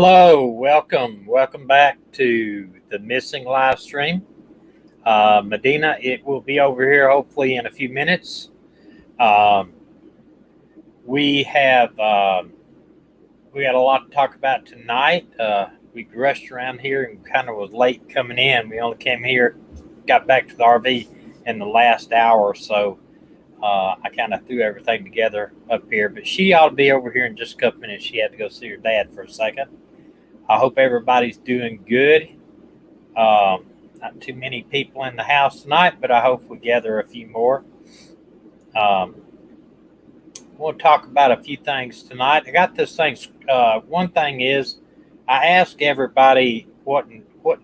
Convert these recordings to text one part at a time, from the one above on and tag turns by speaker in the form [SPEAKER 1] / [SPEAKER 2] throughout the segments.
[SPEAKER 1] Hello, welcome back to the missing live stream. Medina, it will be over here hopefully in a few minutes. Um, we have we got a lot to talk about tonight. We rushed around here and kind of was late coming in. We only came here, got back to the RV in the last hour or so. I kind of threw everything together up here, but she ought to be over here in just a couple minutes. She had to go see her dad for a second. I hope everybody's doing good. Not too many people in the house tonight, but I hope we gather a few more. Um, we'll talk about a few things tonight. I got this thing. One thing is, I asked everybody what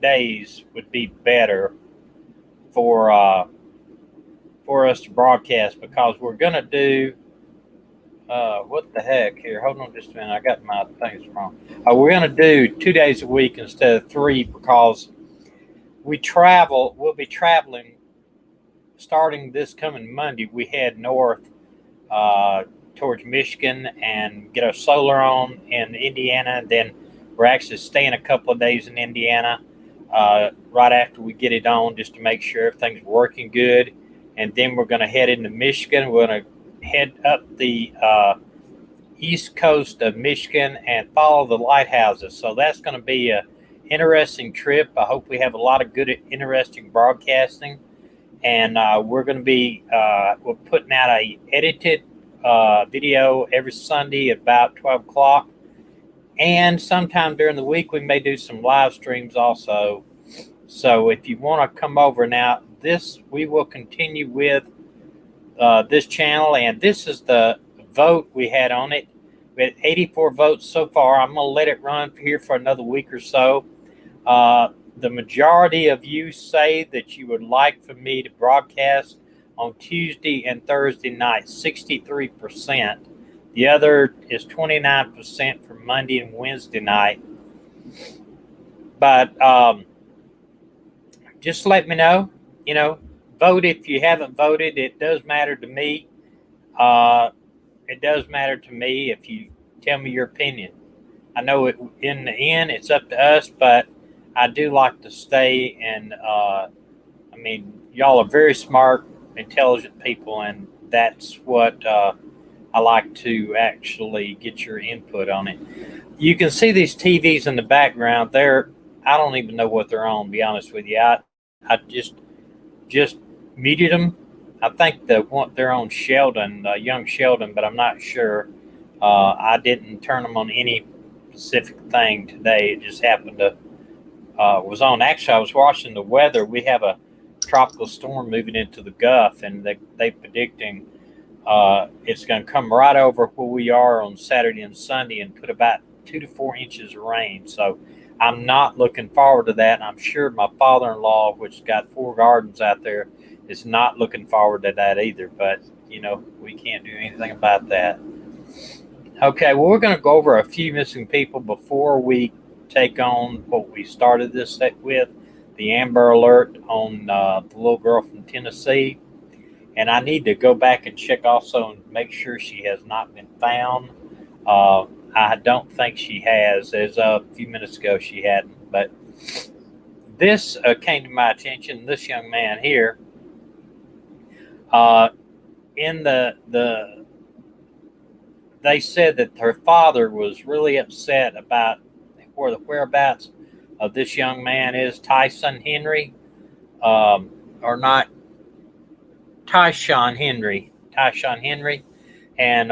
[SPEAKER 1] days would be better for us to broadcast because we're gonna do. What the heck here? Hold on just a minute. I got my things wrong. We're going to do 2 days a week instead of three because we travel. We'll be traveling starting this coming Monday. We head north towards Michigan and get our solar on in Indiana. Then we're actually staying a couple of days in Indiana right after we get it on just to make sure everything's working good. And then we're going to head into Michigan. We're going to head up the east coast of Michigan and follow the lighthouses. So that's going to be an interesting trip. I hope we have a lot of good, interesting broadcasting. And we're going to be we're putting out a edited video every Sunday at about 12 o'clock. And sometime during the week, we may do some live streams also. So if you want to come over now, we will continue with this channel, and this is the vote we had on it. We had 84 votes so far. I'm going to let it run here for another week or so. The majority of you say that you would like for me to broadcast on Tuesday and Thursday night, 63%. The other is 29% for Monday and Wednesday night. But just let me know, vote if you haven't voted. It does matter to me. It does matter to me if you tell me your opinion. I know in the end it's up to us, but I do like to stay and y'all are very smart, intelligent people, and that's what I like to actually get your input on it. You can see these TVs in the background. I don't even know what they're on, to be honest with you. I just muted them. I think they're on Sheldon, young Sheldon, but I'm not sure. I didn't turn them on any specific thing today. It just happened to was on. Actually, I was watching the weather. We have a tropical storm moving into the Gulf, and they predicting it's going to come right over where we are on Saturday and Sunday and put about 2 to 4 inches of rain. So I'm not looking forward to that. And I'm sure my father-in-law, which got 4 gardens out there, is not looking forward to that either. But, we can't do anything about that. Okay, well, we're going to go over a few missing people before we take on what we started this set with, the Amber Alert on the little girl from Tennessee. And I need to go back and check also and make sure she has not been found. I don't think she has. As a few minutes ago, she hadn't. But this came to my attention. This young man here, in they said that her father was really upset about where the whereabouts of this young man is, Tyson Henry, or not, Tyshawn Henry. And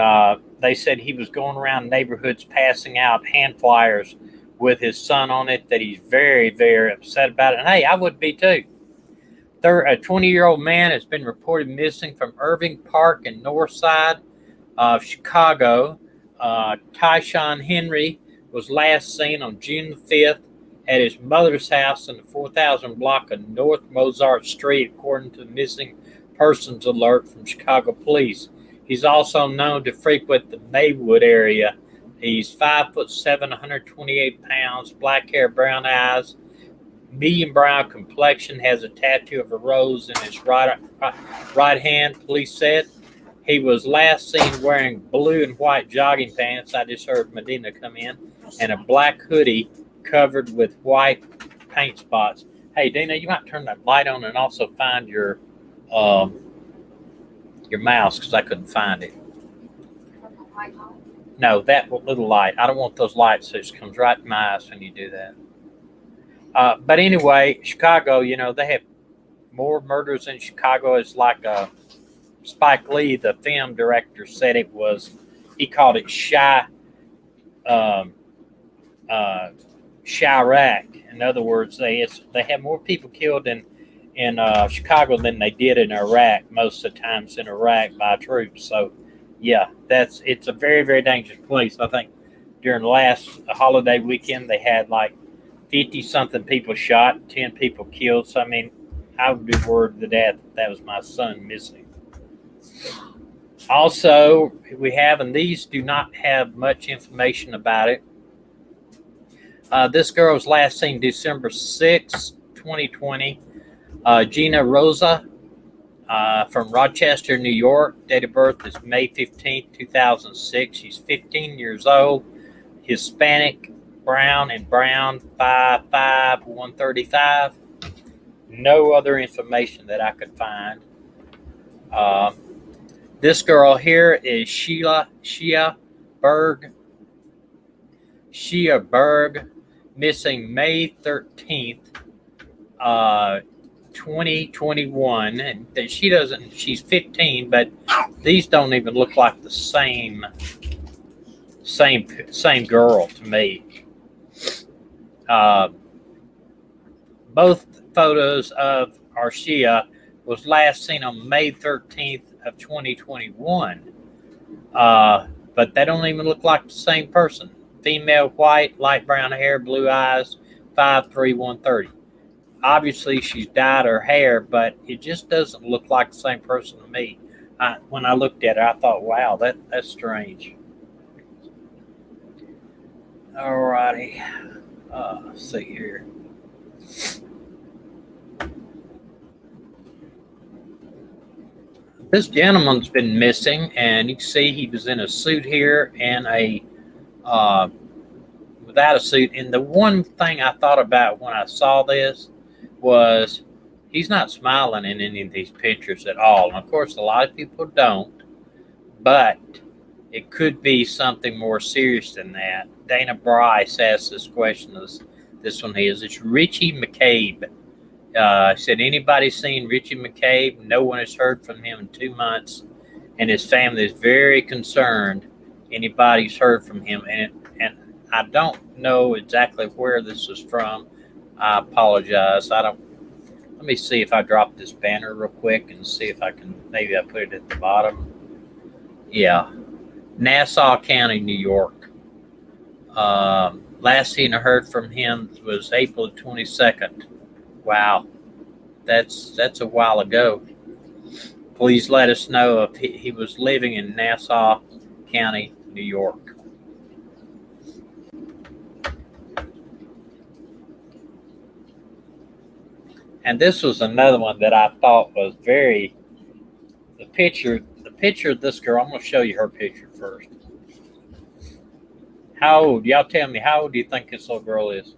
[SPEAKER 1] they said he was going around neighborhoods passing out hand flyers with his son on it, that he's very, very upset about it. And hey, I would be too. A 20-year-old man has been reported missing from Irving Park in north side of Chicago. Tyshawn Henry was last seen on June the 5th at his mother's house in the 4000 block of North Mozart Street, according to the Missing Persons Alert from Chicago Police. He's also known to frequent the Maywood area. He's 5'7", 128 pounds, black hair, brown eyes, medium brown complexion, has a tattoo of a rose in his right hand, police said. He was last seen wearing blue and white jogging pants. I just heard Medina come in. and a black hoodie covered with white paint spots. Hey, Dina, you might turn that light on and also find your mouse because I couldn't find it. No, that little light. I don't want those lights. So it comes right in my eyes when you do that. But anyway, Chicago, they have more murders in Chicago. It's like Spike Lee, the film director, said it was. He called it Chirac. In other words, they have more people killed in Chicago than they did in Iraq most of the times in Iraq by troops. So, yeah, it's a very, very dangerous place. I think during the last holiday weekend they had like 50-something people shot, 10 people killed. So, I mean, I would be worried to death if that was my son missing. Also, we have, and these do not have much information about it. This girl was last seen December 6, 2020. Gina Rosa from Rochester, New York. Date of birth is May 15, 2006. She's 15 years old. Hispanic, brown, 5'5", 135. No other information that I could find. This girl here is Shia Berg, missing May 13th, 2021. And she's 15, but these don't even look like the same girl to me. Both photos of Arshia was last seen on May 13th of 2021. But they don't even look like the same person. Female, white, light brown hair, blue eyes, 5'3", 130. Obviously, she's dyed her hair, but it just doesn't look like the same person to me. When I looked at her, I thought, wow, that's strange. All righty. Let's see here. This gentleman's been missing, and you can see he was in a suit here and without a suit. And the one thing I thought about when I saw this was he's not smiling in any of these pictures at all. And of course, a lot of people don't, but it could be something more serious than that. Dana Bryce asked this question. This one is, it's Richie McCabe. Said, anybody seen Richie McCabe? No one has heard from him in 2 months, and his family is very concerned anybody's heard from him. And I don't know exactly where this is from. I apologize. Let me see if I drop this banner real quick and see if I can, maybe I put it at the bottom. Yeah. Nassau County, New York. Last seen I heard from him was April 22nd. Wow. That's a while ago. Please let us know if he was living in Nassau County, New York. And this was another one that I thought was the picture of this girl. I'm going to show you her picture first. How old? Y'all tell me, how old do you think this little girl is?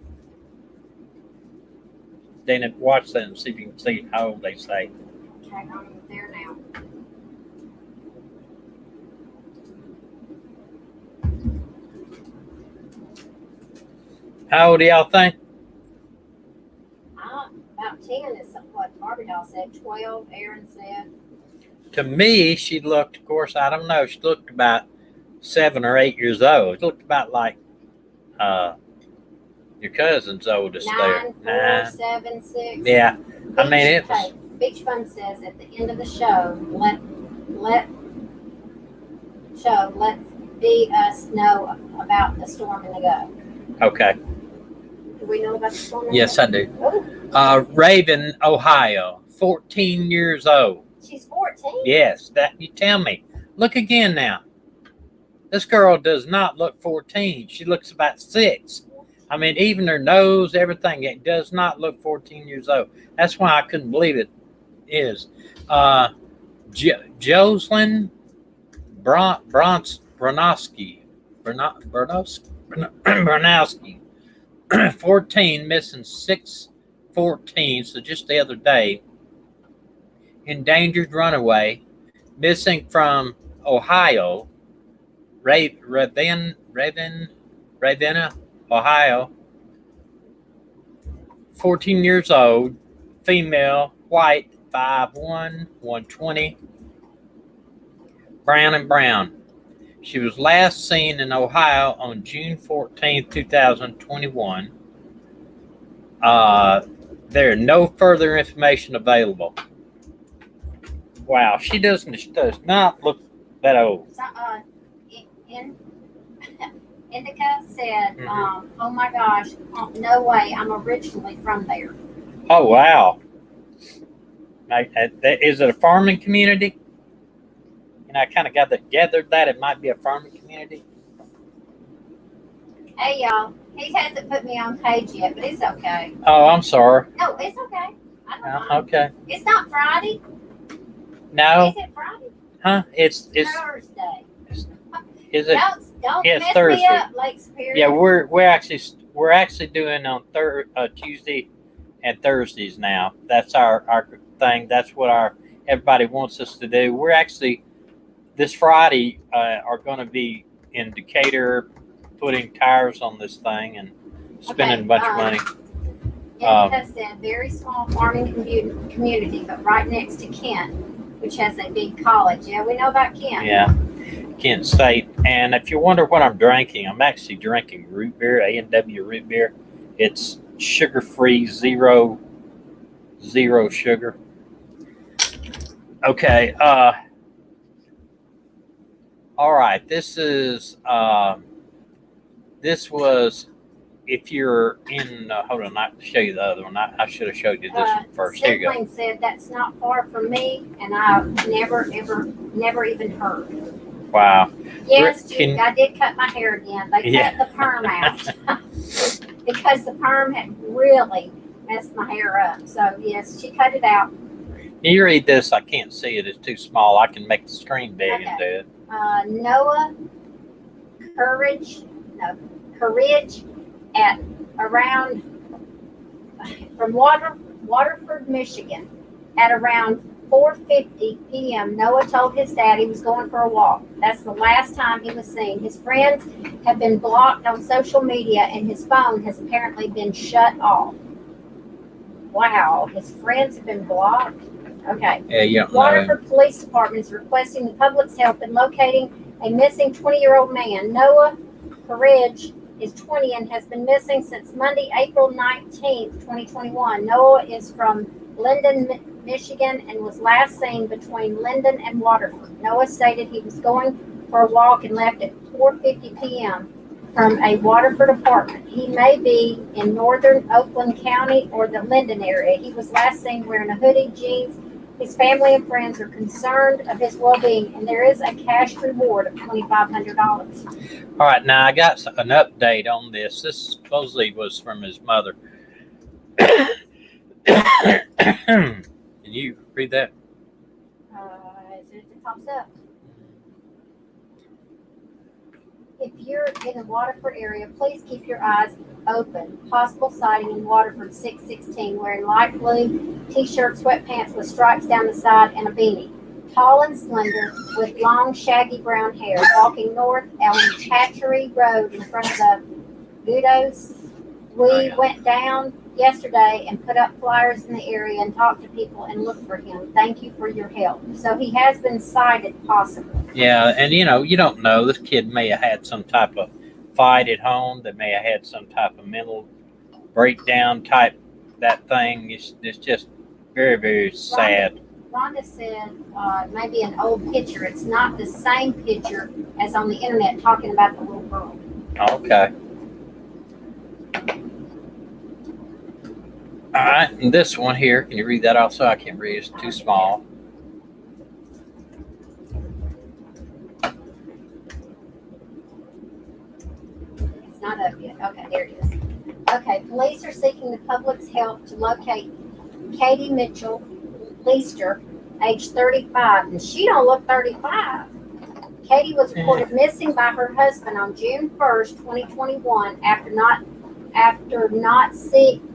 [SPEAKER 1] Dana, watch that and see if you can see how old they say.
[SPEAKER 2] Okay, I'm there now.
[SPEAKER 1] How old do y'all think?
[SPEAKER 2] About 10 is what Barbie doll said. 12, Aaron said.
[SPEAKER 1] To me, she looked, of course, I don't know, she looked about 7 or 8 years old. She looked about like your cousin's oldest
[SPEAKER 2] 9,
[SPEAKER 1] there.
[SPEAKER 2] 4, 7, 6.
[SPEAKER 1] Yeah. I mean, it was...
[SPEAKER 2] Beach Fun says at the end of the show, let be us know about the storm in the Gulf.
[SPEAKER 1] Okay.
[SPEAKER 2] Do we know about the storm in
[SPEAKER 1] Yes,
[SPEAKER 2] the
[SPEAKER 1] I do.
[SPEAKER 2] Gulf?
[SPEAKER 1] Raven, Ohio, 14 years old.
[SPEAKER 2] She's 14?
[SPEAKER 1] Yes, that you tell me. Look again now. This girl does not look 14. She looks about 6. I mean, even her nose, everything, it does not look 14 years old. That's why I couldn't believe it is. Jocelyn Bronowski. Bronowski, 14, missing 6/14, so just the other day. Endangered runaway, missing from Ohio, Ravenna, Ohio. 14 years old, female, white, 5'1", 120, brown and brown. She was last seen in Ohio on June 14, 2021. There are no further information available. Wow, she does not look that old.
[SPEAKER 2] So, Indica said,
[SPEAKER 1] Mhm.
[SPEAKER 2] oh my gosh, no way, I'm originally from there.
[SPEAKER 1] Oh, wow. Is it a farming community? And I kind of gathered that it might be a farming community.
[SPEAKER 2] Hey, y'all, he hasn't put me on page yet, but it's okay.
[SPEAKER 1] Oh, I'm sorry.
[SPEAKER 2] No, it's okay. I don't mind.
[SPEAKER 1] Okay.
[SPEAKER 2] It's not Friday.
[SPEAKER 1] No.
[SPEAKER 2] Is it Friday?
[SPEAKER 1] Huh? It's
[SPEAKER 2] Thursday.
[SPEAKER 1] Is it?
[SPEAKER 2] Don't
[SPEAKER 1] Yeah, it's
[SPEAKER 2] mess
[SPEAKER 1] Thursday.
[SPEAKER 2] me up, Lake Superior.
[SPEAKER 1] Yeah, we're actually doing on Tuesday and Thursdays now. That's our thing. That's what everybody wants us to do. We're actually this Friday are going to be in Decatur putting tires on this thing and spending a bunch of money.
[SPEAKER 2] Indica said very small farming community, but right next to Kent, which has a big college. Yeah, we know about Kent.
[SPEAKER 1] Yeah, Kent State. And if you wonder what I'm drinking, I'm actually drinking root beer, A&W root beer. It's sugar-free, zero sugar. Okay. All right. This was, if you're in, hold on, I'll show you the other one. I should have showed you this one first. Here you go.
[SPEAKER 2] Sibling said that's not far from me, and I've never even heard.
[SPEAKER 1] Wow.
[SPEAKER 2] Yes, Jude, I did cut my hair again. They cut the perm out because the perm had really messed my hair up. So yes, she cut it out.
[SPEAKER 1] You read this. I can't see it. It's too small. I can make the screen big and do it.
[SPEAKER 2] Noah Courage at around from Waterford, Michigan, at around 4:50 p.m. Noah told his dad he was going for a walk. That's the last time he was seen. His friends have been blocked on social media, and his phone has apparently been shut off. Wow, his friends have been blocked. Okay.
[SPEAKER 1] Yeah, you don't know.
[SPEAKER 2] Waterford Police Department is requesting the public's help in locating a missing 20-year-old man. Noah Courage is 20 and has been missing since Monday, April 19th, 2021. Noah is from Linden, Michigan, and was last seen between Linden and Waterford. Noah stated he was going for a walk and left at 4:50 p.m. from a Waterford apartment. He may be in northern Oakland County or the Linden area. He was last seen wearing a hoodie, jeans. His family and friends are concerned of his well-being, and there is a cash reward of $2,500.
[SPEAKER 1] All right, now I got an update on this. This supposedly was from his mother. Can you read that?
[SPEAKER 2] As soon as it pops up. If you're in the Waterford area, please keep your eyes open. Possible sighting in Waterford 616, wearing light blue t-shirt, sweatpants with stripes down the side, and a beanie. Tall and slender, with long, shaggy brown hair, walking north on Hatchery Road in front of the Gudos. We went down yesterday and put up flyers in the area and talked to people and looked for him. Thank you for your help. So he has been sighted, possibly.
[SPEAKER 1] Yeah, and you don't know. This kid may have had some type of fight at home. That may have had some type of mental breakdown type that thing. It's just very, very sad.
[SPEAKER 2] Rhonda said maybe an old picture. It's not the same picture as on the internet talking about the little girl.
[SPEAKER 1] Okay. All right, and this one here, can you read that also? I can't read, it's too small.
[SPEAKER 2] It's not up yet. Okay, there it is. Okay, police are seeking the public's help to locate Katie Mitchell Leister, age 35, and she don't look 35. Katie was reported missing by her husband on June 1st, 2021 after not seeing.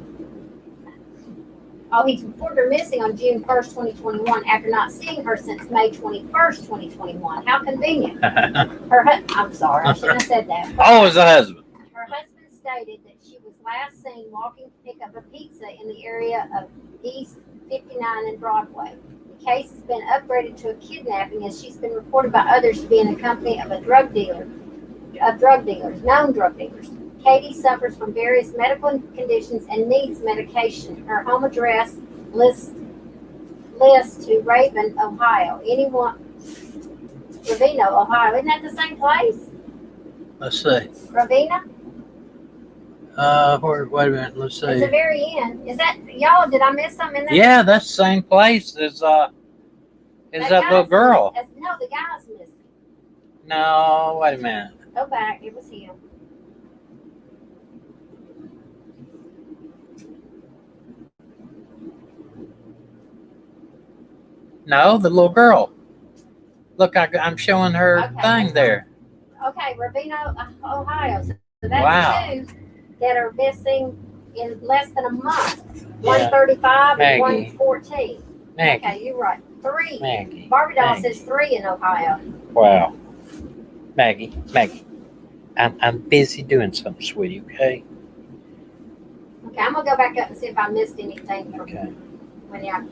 [SPEAKER 2] Oh, he's reported her missing on June 1st, 2021 after not seeing her since May 21st, 2021. How convenient. I'm sorry, I shouldn't have said that.
[SPEAKER 1] Oh, it's a husband.
[SPEAKER 2] Her husband stated that she was last seen walking to pick up a pizza in the area of East 59 and Broadway. The case has been upgraded to a kidnapping as she's been reported by others to be in the company of known drug dealers. Katie suffers from various medical conditions and needs medication. Her home address lists to Raven, Ohio. Ravina, Ohio. Isn't that the same place?
[SPEAKER 1] Let's see.
[SPEAKER 2] Ravina?
[SPEAKER 1] Wait a minute. Let's see.
[SPEAKER 2] At the very end. Is that, y'all, did I miss something in there?
[SPEAKER 1] Yeah, that's the same place as that little girl.
[SPEAKER 2] No, the guy's missing.
[SPEAKER 1] No, wait a minute.
[SPEAKER 2] Go back. It was him.
[SPEAKER 1] No, the little girl. Look, I'm showing her thing there.
[SPEAKER 2] Okay, Ravina, Ohio. So that's
[SPEAKER 1] Wow.
[SPEAKER 2] two that are missing in less than a month.
[SPEAKER 1] Yeah.
[SPEAKER 2] 135 and
[SPEAKER 1] Maggie.
[SPEAKER 2] 114.
[SPEAKER 1] Maggie.
[SPEAKER 2] Okay, you're right. 3.
[SPEAKER 1] Maggie.
[SPEAKER 2] Barbie doll
[SPEAKER 1] Maggie.
[SPEAKER 2] says 3 in Ohio.
[SPEAKER 1] Wow. Maggie. I'm busy doing something, sweetie, okay?
[SPEAKER 2] Okay, I'm gonna go back up and see if I missed anything from
[SPEAKER 1] Okay.
[SPEAKER 2] when y'all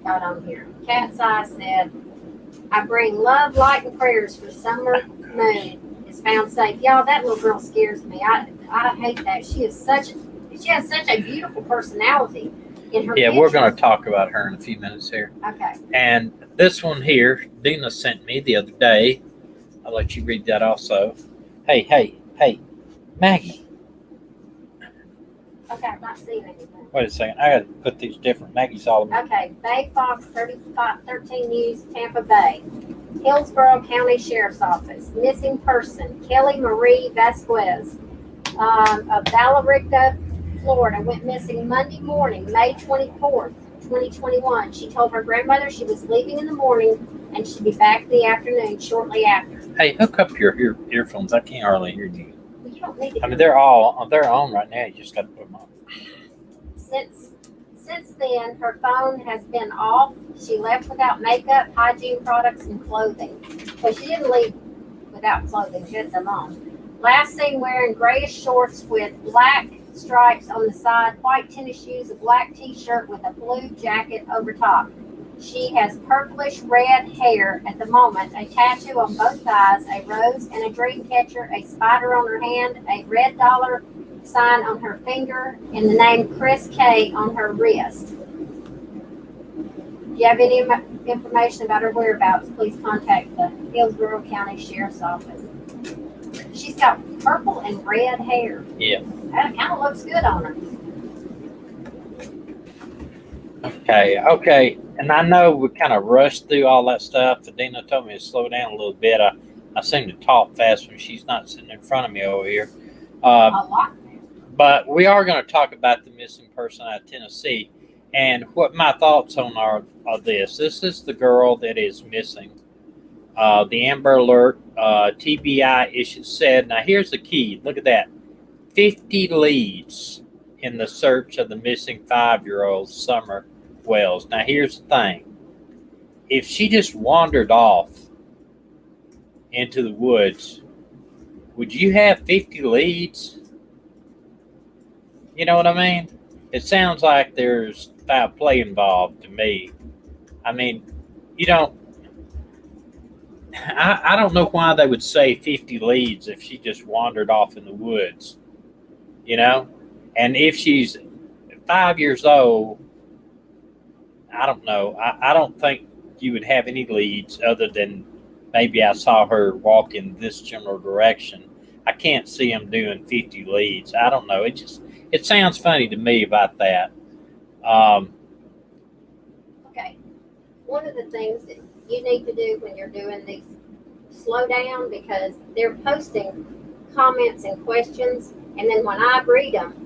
[SPEAKER 2] got on here. Cat's Eye said, I bring love, light, and prayers for Summer Moon is found safe. Y'all, that little girl scares me. I hate that. She has such a beautiful personality in her
[SPEAKER 1] Yeah, we're going
[SPEAKER 2] pictures.
[SPEAKER 1] to talk about her in a few minutes here.
[SPEAKER 2] Okay.
[SPEAKER 1] And this one here, Dina sent me the other day. I'll let you read that also. Hey, Maggie.
[SPEAKER 2] Okay, I'm not seeing anything.
[SPEAKER 1] Wait a second. I got to put these different. Maggie's all over.
[SPEAKER 2] Okay, Bay Fox 3513 News, Tampa Bay. Hillsborough County Sheriff's Office. Missing person, Kelly Marie Vasquez of Billerica, Florida, went missing Monday morning, May 24th, 2021. She told her grandmother she was leaving in the morning and she'd be back in the afternoon shortly after.
[SPEAKER 1] Hey, hook up your earphones. I can't hardly hear you.
[SPEAKER 2] You don't need to.
[SPEAKER 1] I mean, they're all on their own right now. You just got to put them on.
[SPEAKER 2] Since then, her phone has been off. She left without makeup, hygiene products, and clothing. So she didn't leave without clothing. She had them on. Last seen wearing grayish shorts with black stripes on the side, white tennis shoes, a black t-shirt with a blue jacket over top. She has purplish red hair at the moment, a tattoo on both thighs, a rose and a dream catcher, a spider on her hand, a red dollar sign on her finger, and the name Chris K on her wrist. If you have any information about her whereabouts, please contact the Hillsborough County Sheriff's Office. She's got purple and red hair.
[SPEAKER 1] Yeah.
[SPEAKER 2] That kind of looks good on her.
[SPEAKER 1] Okay. And I know we kind of rushed through all that stuff. Dina told me to slow down a little bit. I seem to talk fast when she's not sitting in front of me over here.
[SPEAKER 2] A lot.
[SPEAKER 1] But we are going to talk about the missing person out of Tennessee. And what my thoughts on are this. This is the girl that is missing. The Amber Alert TBI issue said, now here's the key. Look at that. 50 leads in the search of the missing 5-year-old Summer Wells. Now here's the thing. If she just wandered off into the woods, would you have 50 leads? You know what I mean? It sounds like there's foul play involved to me. I mean, you don't. I don't know why they would say 50 leads if she just wandered off in the woods. You know? And if she's 5 years old, I don't know. I don't think you would have any leads other than maybe I saw her walk in this general direction. I can't see them doing 50 leads. I don't know. It sounds funny to me about that.
[SPEAKER 2] Okay. One of the things that you need to do when you're doing these, slow down, because they're posting comments and questions, and then when I read them,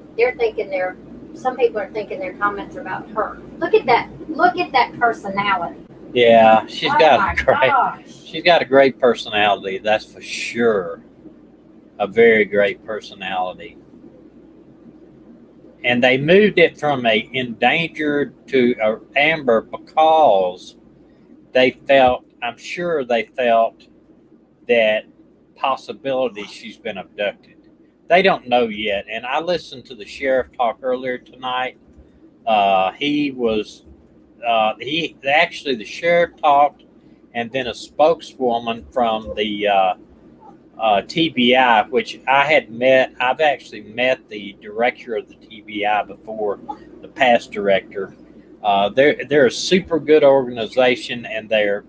[SPEAKER 2] some people are thinking their comments are about her. Look at that personality.
[SPEAKER 1] Yeah, she's
[SPEAKER 2] Oh my
[SPEAKER 1] got
[SPEAKER 2] gosh.
[SPEAKER 1] she's got a great personality, that's for sure. A very great personality. And they moved it from a endangered to a amber because they felt, I'm sure they felt that possibility she's been abducted. They don't know yet. And I listened to the sheriff talk earlier tonight. He was he actually the sheriff talked, and then a spokeswoman from the TBI, which I had met. I've actually met the director of the TBI before, the past director. They're a super good organization, and they're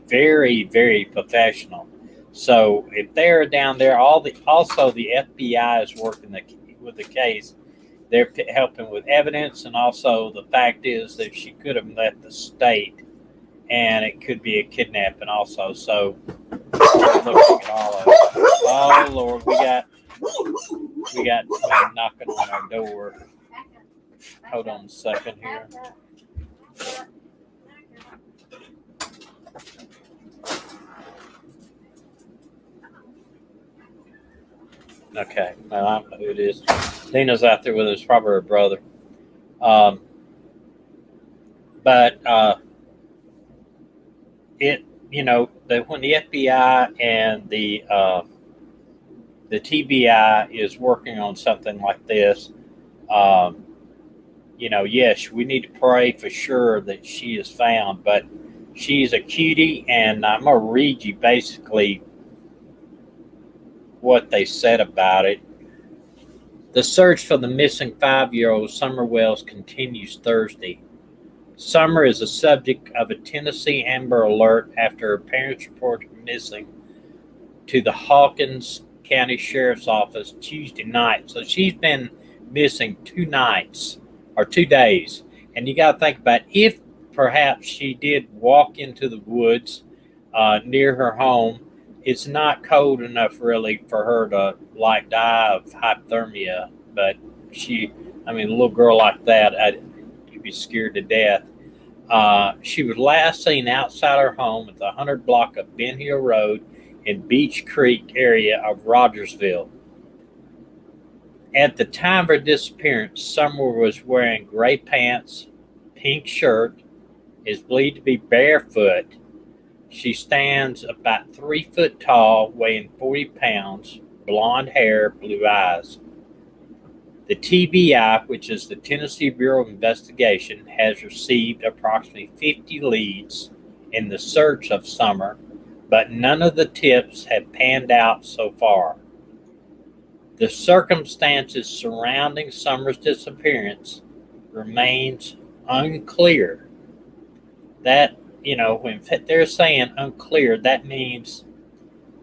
[SPEAKER 1] very very professional. So if they're down there, also the FBI is working with the case. They're helping with evidence, and also the fact is that she could have left the state, and it could be a kidnapping also. So we're looking at all of it. Oh Lord, we got somebody knocking on our door. Hold on a second here. Okay, well, I don't know who it is. Dina's out there with us, probably her brother. But it, when the FBI and the TBI is working on something like this, yes, we need to pray for sure that she is found. But she's a cutie, and I'm gonna read you basically what they said about it. The search for the missing 5-year-old Summer Wells continues Thursday. Summer is the subject of a Tennessee Amber Alert after her parents reported missing to the Hawkins County Sheriff's Office Tuesday night. So she's been missing 2 nights or 2 days. And you got to think about if perhaps she did walk into the woods near her home. It's not cold enough really for her to die of hypothermia, but a little girl like that, you'd be scared to death. She was last seen outside her home at the 100 block of Ben Hill Road in Beach Creek area of Rogersville. At the time of her disappearance, Summer was wearing gray pants, pink shirt, is believed to be barefoot. She stands about 3 foot tall, weighing 40 pounds, blonde hair, blue eyes. The TBI, which is the Tennessee Bureau of Investigation, has received approximately 50 leads in the search of Summer, but none of the tips have panned out so far. The circumstances surrounding Summer's disappearance remains unclear. That, when they're saying unclear, that means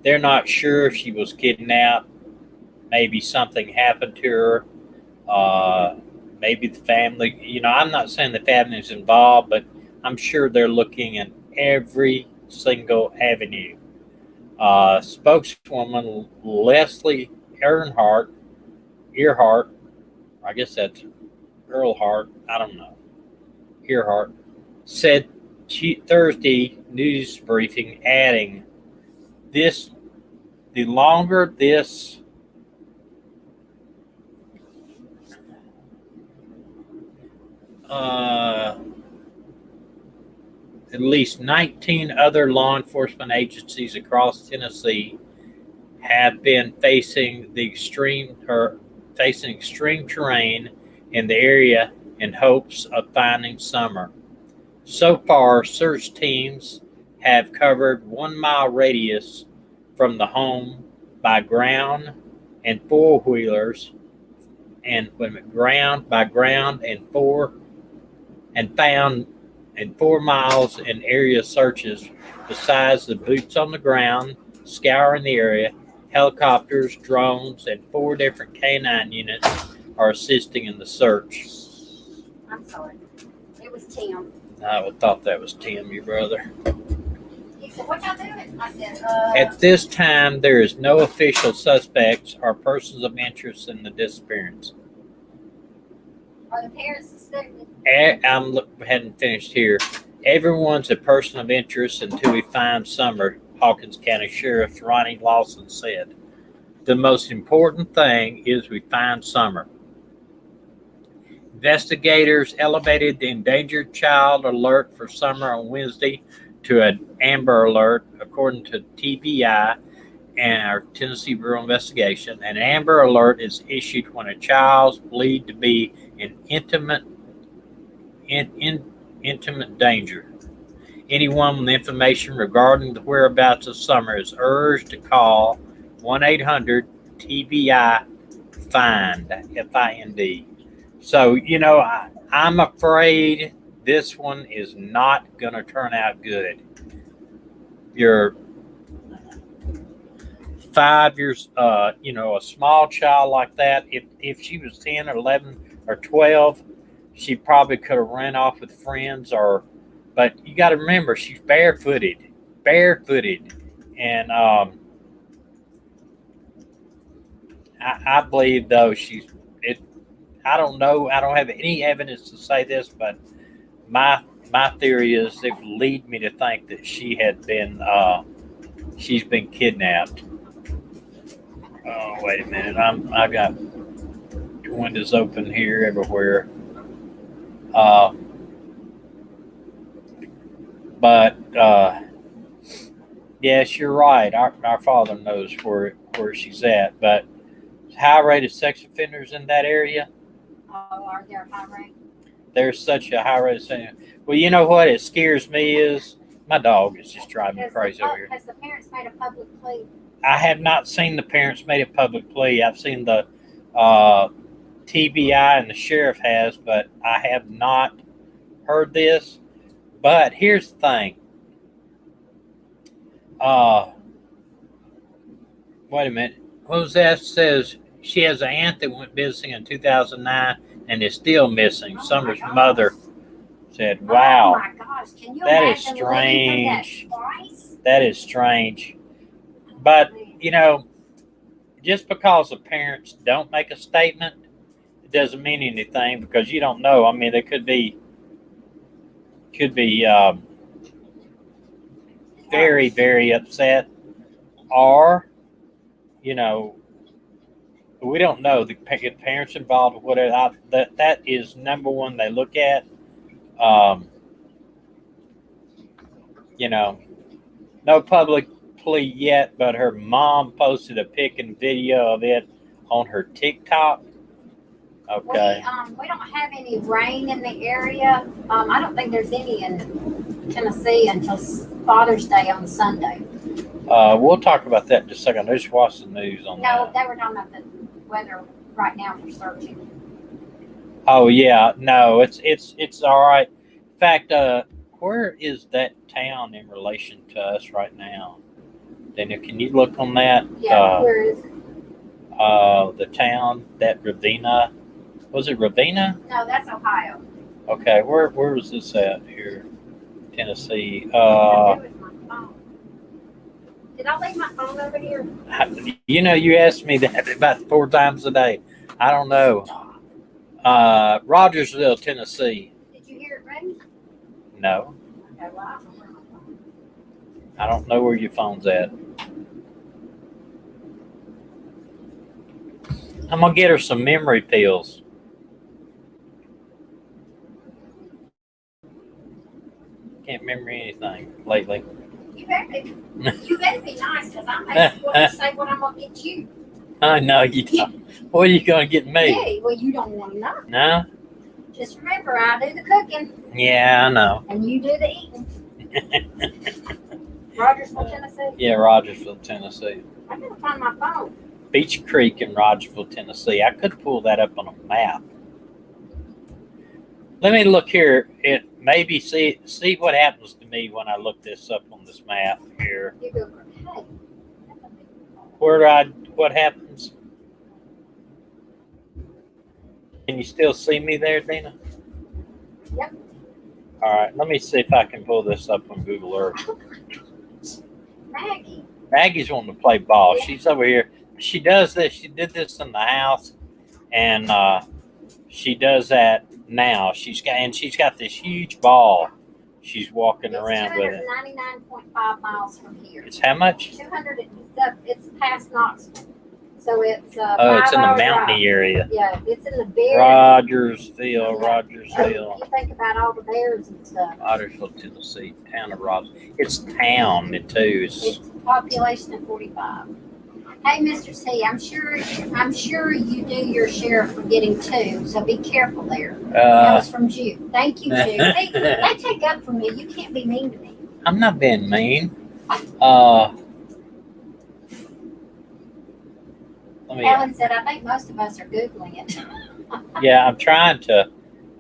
[SPEAKER 1] they're not sure if she was kidnapped. Maybe something happened to her. Maybe the family, I'm not saying the family is involved, but I'm sure they're looking at every single avenue. Spokeswoman Leslie Earhart, I guess that's Earlhart, I don't know, Earhart, said Thursday news briefing, adding, the longer this at least 19 other law enforcement agencies across Tennessee have been facing extreme terrain in the area in hopes of finding Summer. So far, search teams have covered 1 mile radius from the home by ground and four-wheelers, and ground and found in 4 miles in area searches. Besides the boots on the ground, scouring the area, helicopters, drones, and 4 different canine units are assisting in the search.
[SPEAKER 2] I'm sorry. It was Tim.
[SPEAKER 1] I thought that was Tim, your brother.
[SPEAKER 2] He said, "What y'all doing?" I said,
[SPEAKER 1] At this time, there is no official suspects or persons of interest in the disappearance.
[SPEAKER 2] Are the parents suspected?
[SPEAKER 1] Hadn't finished here. Everyone's a person of interest until we find Summer, Hawkins County Sheriff Ronnie Lawson said. The most important thing is we find Summer. Investigators elevated the endangered child alert for Summer on Wednesday to an Amber Alert, according to TBI and our Tennessee Bureau of Investigation. An Amber Alert is issued when a child is believed to be in intimate danger. Anyone with information regarding the whereabouts of Summer is urged to call 1-800-TBI-FIND, F-I-N-D. So, I'm afraid this one is not going to turn out good. You're 5 years, a small child like that, if she was 10 or 11 or 12, she probably could have ran off with friends but you got to remember, she's barefooted. And I believe, though, I don't know. I don't have any evidence to say this, but my theory is it would lead me to think that she's been kidnapped. Oh, wait a minute. I got windows open here everywhere. But yes, you're right. Our father knows where she's at. But high-rated sex offenders in that area.
[SPEAKER 2] Oh, are there high rate?
[SPEAKER 1] There's such a high-rated sex. Well, you know what? It scares me is my dog is just driving me crazy over here.
[SPEAKER 2] Has the parents made a public plea?
[SPEAKER 1] I have not seen the parents made a public plea. I've seen the TBI and the sheriff has, but I have not heard this. But here's the thing. Wait a minute. What was that? Says she has an aunt that went missing in 2009 and is still missing. Summer's mother said, "Wow,
[SPEAKER 2] oh my gosh. Can you
[SPEAKER 1] that is
[SPEAKER 2] imagine living through
[SPEAKER 1] strange.
[SPEAKER 2] That twice?
[SPEAKER 1] That is strange." But just because the parents don't make a statement, it doesn't mean anything, because you don't know. I mean, they could be very, very upset, or we don't know the parents involved or whatever. That is number one they look at. No public plea yet, but her mom posted a pic and video of it on her TikTok. Okay.
[SPEAKER 2] We don't have any rain in the area. I don't think there's any in Tennessee until Father's Day on Sunday.
[SPEAKER 1] We'll talk about that in just a second. Let's watch the news on that.
[SPEAKER 2] No, they were talking about the weather right now for searching.
[SPEAKER 1] Oh yeah, no, it's all right. In fact, where is that town in relation to us right now? Daniel, can you look on that?
[SPEAKER 2] Yeah, where is it?
[SPEAKER 1] The town, that Ravenna. Was it Ravenna?
[SPEAKER 2] No, that's Ohio.
[SPEAKER 1] Okay, where was this at here? Tennessee.
[SPEAKER 2] Did I leave my phone over here?
[SPEAKER 1] You ask me that about 4 times a day. I don't know. Rogersville, Tennessee.
[SPEAKER 2] Did you hear it ring?
[SPEAKER 1] No.
[SPEAKER 2] Okay, well, I don't know where my phone is.
[SPEAKER 1] I don't know where your phone's at. I'm going to get her some memory pills. Can't remember anything lately.
[SPEAKER 2] You better be nice, because I'm going to say what I'm going to get you.
[SPEAKER 1] I know you don't. What are you going to get me?
[SPEAKER 2] Hey, well, you don't want to know.
[SPEAKER 1] No?
[SPEAKER 2] Just remember, I do the cooking.
[SPEAKER 1] Yeah, I know.
[SPEAKER 2] And you do the eating. Rogersville, Tennessee?
[SPEAKER 1] Yeah, Rogersville, Tennessee.
[SPEAKER 2] I gotta find my phone.
[SPEAKER 1] Beach Creek in Rogersville, Tennessee. I could pull that up on a map. Let me look here. It maybe see what happens to me when I look this up on this map here.
[SPEAKER 2] You go for hey.
[SPEAKER 1] What happens? Can you still see me there, Dina?
[SPEAKER 2] Yep.
[SPEAKER 1] All right, let me see if I can pull this up on Google Earth.
[SPEAKER 2] Maggie.
[SPEAKER 1] Maggie's wanting to play ball. She's over here. She does this. She did this in the house, and she does that now. She's got this huge ball. she's walking
[SPEAKER 2] It's
[SPEAKER 1] around with it.
[SPEAKER 2] 299.5 miles from here.
[SPEAKER 1] It's how much?
[SPEAKER 2] 200. It's past Knoxville, so it's
[SPEAKER 1] Oh, it's in the
[SPEAKER 2] 5 hour
[SPEAKER 1] mountainy
[SPEAKER 2] drive.
[SPEAKER 1] area.
[SPEAKER 2] Yeah, it's in the very.
[SPEAKER 1] Rogersville.
[SPEAKER 2] You think about all the bears and stuff.
[SPEAKER 1] Rogersville, Tennessee, town of Ross. It's town too.
[SPEAKER 2] It's a population of 45. Hey, Mr. C, I'm sure you do your share of forgetting too, so be careful there. That was from Jude. Thank you, Jude. They take up for me. You can't be mean to me.
[SPEAKER 1] I'm not being mean.
[SPEAKER 2] Ellen said, I think most of us are Googling it.
[SPEAKER 1] Yeah,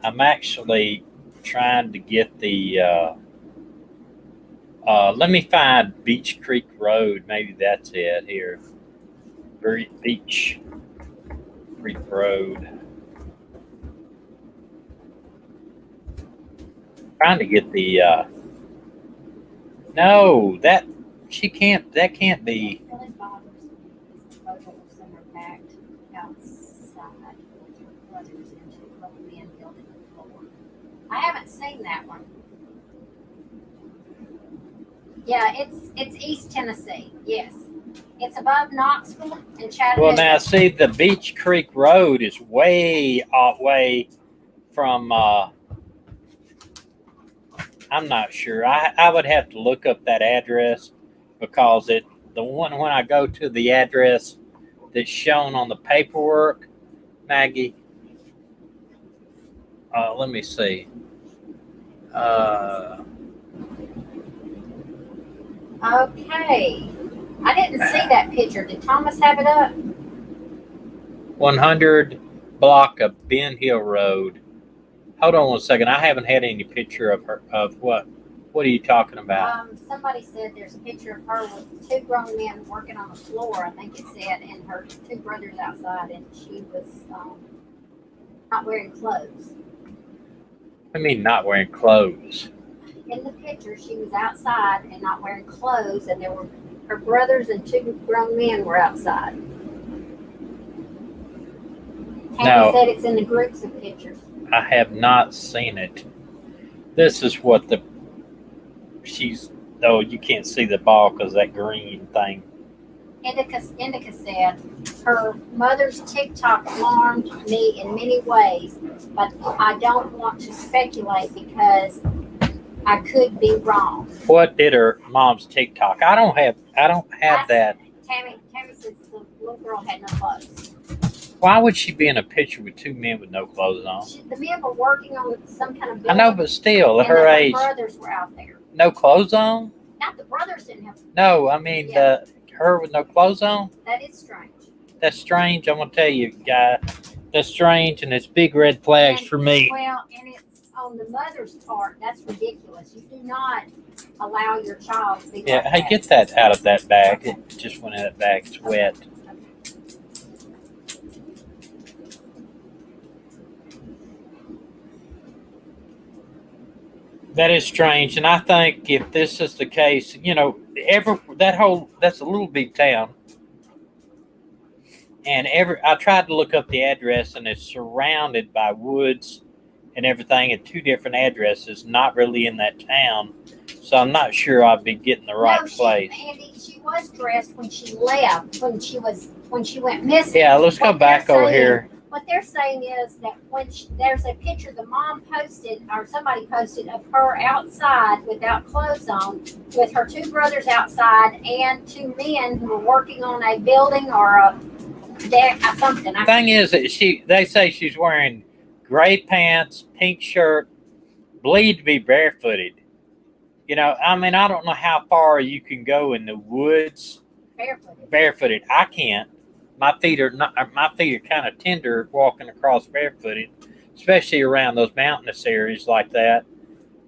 [SPEAKER 1] I'm actually trying to get the, let me find Beach Creek Road. Maybe that's it here. Beach Creek Road. Trying to get the, no, that can't be.
[SPEAKER 2] It really bothers me. It's the photo of summer packed outside with your brothers and two little men building the floor. I haven't seen that one. Yeah, it's East Tennessee. Yes. It's above Knoxville and Chattanooga.
[SPEAKER 1] Well, now see, the Beach Creek Road is way from. I'm not sure. I would have to look up that address because when I go to the address that's shown on the paperwork, Maggie. Let me see.
[SPEAKER 2] Okay. I didn't see that picture. Did Thomas have it up?
[SPEAKER 1] 100 block of Ben Hill Road. Hold on one second. I haven't had any picture of her. Of what? What are you talking about?
[SPEAKER 2] Somebody said there's a picture of her with two grown men working on the floor, I think it said, and her two brothers outside, and she was not wearing clothes.
[SPEAKER 1] I mean, not wearing clothes.
[SPEAKER 2] In the picture, she was outside and not wearing clothes, and there were her brothers and two grown men were outside. Tammy said it's in the groups of pictures.
[SPEAKER 1] I have not seen it. This is what oh, you can't see the ball because that green thing.
[SPEAKER 2] Indica said, her mother's TikTok alarmed me in many ways, but I don't want to speculate because I could be wrong.
[SPEAKER 1] What did her mom's TikTok? I don't have that.
[SPEAKER 2] Tammy says the little girl had no clothes.
[SPEAKER 1] Why would she be in a picture with two men with no clothes on?
[SPEAKER 2] The men were working on some kind of building.
[SPEAKER 1] I know, but still, at her age.
[SPEAKER 2] The brothers were out there.
[SPEAKER 1] No clothes on?
[SPEAKER 2] Not the brothers didn't have.
[SPEAKER 1] No, I mean her with no clothes on.
[SPEAKER 2] That is strange.
[SPEAKER 1] That's strange. I'm gonna tell you, guy. That's strange, and it's big red flags for me.
[SPEAKER 2] Well, and it's on the mother's part. That's ridiculous. You do not allow your child to be.
[SPEAKER 1] Yeah,
[SPEAKER 2] like
[SPEAKER 1] hey,
[SPEAKER 2] that.
[SPEAKER 1] get that out of that bag. It just went in that bag. It's wet. That is strange, and I think if this is the case, that's a little big town, and I tried to look up the address, and it's surrounded by woods and everything, and two different addresses, not really in that town, so I'm not sure I'd be getting the right place.
[SPEAKER 2] Andy, she was dressed when she left, when she went missing.
[SPEAKER 1] Yeah, let's go back over here.
[SPEAKER 2] What they're saying is that there's a picture the mom posted or somebody posted of her outside without clothes on, with her two brothers outside and two men who were working on a building or a deck or something.
[SPEAKER 1] The thing is that they say she's wearing gray pants, pink shirt, believed to be barefooted. I mean, I don't know how far you can go in the woods barefooted. I can't. My feet are kind of tender walking across barefooted, especially around those mountainous areas like that.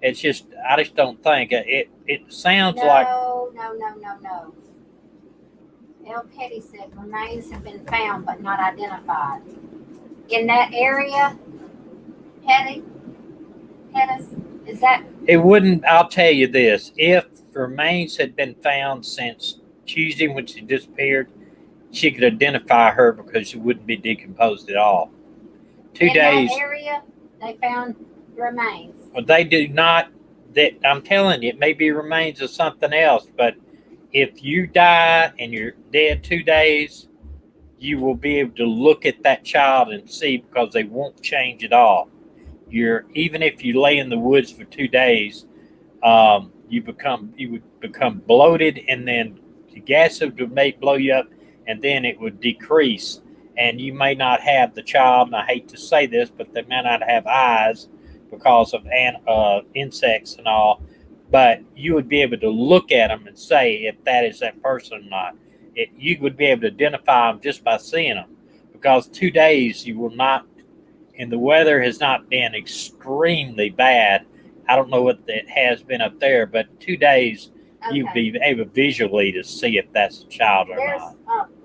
[SPEAKER 1] I just don't think it sounds like.
[SPEAKER 2] No. L. Petty said remains have been found but not identified. In that area, Pettis, is that?
[SPEAKER 1] It wouldn't. I'll tell you this: if remains had been found since Tuesday when she disappeared, she could identify her because she wouldn't be decomposed at all. 2 days.
[SPEAKER 2] In that area, they found remains.
[SPEAKER 1] Well, they do not. that I'm telling you, it may be remains of something else, but if you die and you're dead 2 days, you will be able to look at that child and see, because they won't change at all. Even if you lay in the woods for 2 days, you would become bloated, and then the gas would blow you up, and then it would decrease, and you may not have the child. And I hate to say this, but they may not have eyes because of insects and all. But you would be able to look at them and say if that is that person or not. You would be able to identify them just by seeing them, because 2 days you will not, and the weather has not been extremely bad. I don't know what it has been up there, but 2 days you'd be able visually to see if that's a child or not.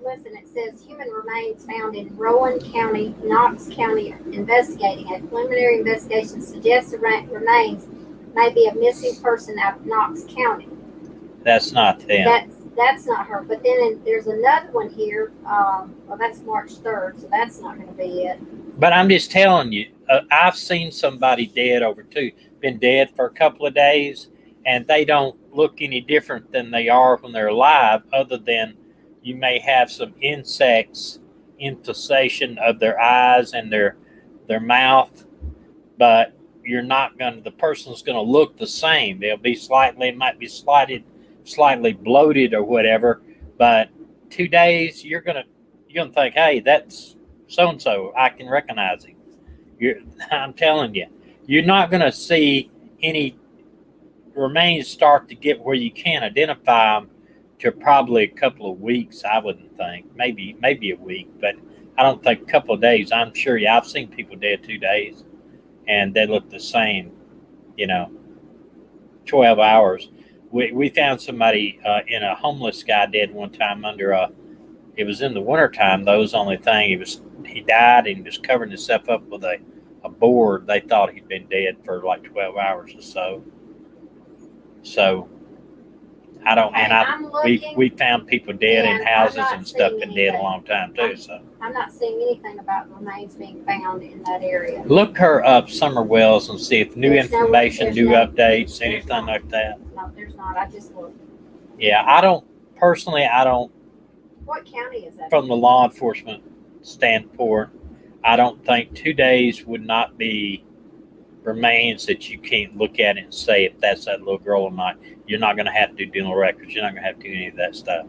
[SPEAKER 2] Listen, it says human remains found in Rowan County, Knox County, investigating. A preliminary investigation suggests the remains may be a missing person out of Knox County.
[SPEAKER 1] That's not them.
[SPEAKER 2] That's not her. But then there's another one here. Well, that's March 3rd, so that's not going to be it.
[SPEAKER 1] But I'm just telling you, I've seen somebody been dead for a couple of days, and they don't look any different than they are when they're alive, other than you may have some insects infestation of their eyes and their mouth, but the person's going to look the same. It might be slightly bloated or whatever, but 2 days you're gonna think, hey, that's so and so. I can recognize him. I'm telling you, you're not gonna see any remains start to get where you can identify them to probably a couple of weeks. I wouldn't think, maybe a week, but I don't think a couple of days. I'm sure. Yeah, I've seen people dead 2 days, and they look the same. 12 hours. We found somebody in a homeless guy dead one time it was in the wintertime, though. It was the only thing. He died and was covering himself up with a board. They thought he'd been dead for like 12 hours or so. So I don't, we found people dead in houses and stuff, been dead a long time too. So
[SPEAKER 2] I'm not seeing anything about remains being found in that area.
[SPEAKER 1] Look her up, Summer Wells, and see if new information, new updates, anything like that.
[SPEAKER 2] No, there's not. I just looked.
[SPEAKER 1] Yeah, I don't.
[SPEAKER 2] What county is that?
[SPEAKER 1] From the law enforcement standpoint, I don't think 2 days would not be remains that you can't look at it and say if that's that little girl or not. You're not going to have to do dental records. You're not going to have to do any of that stuff.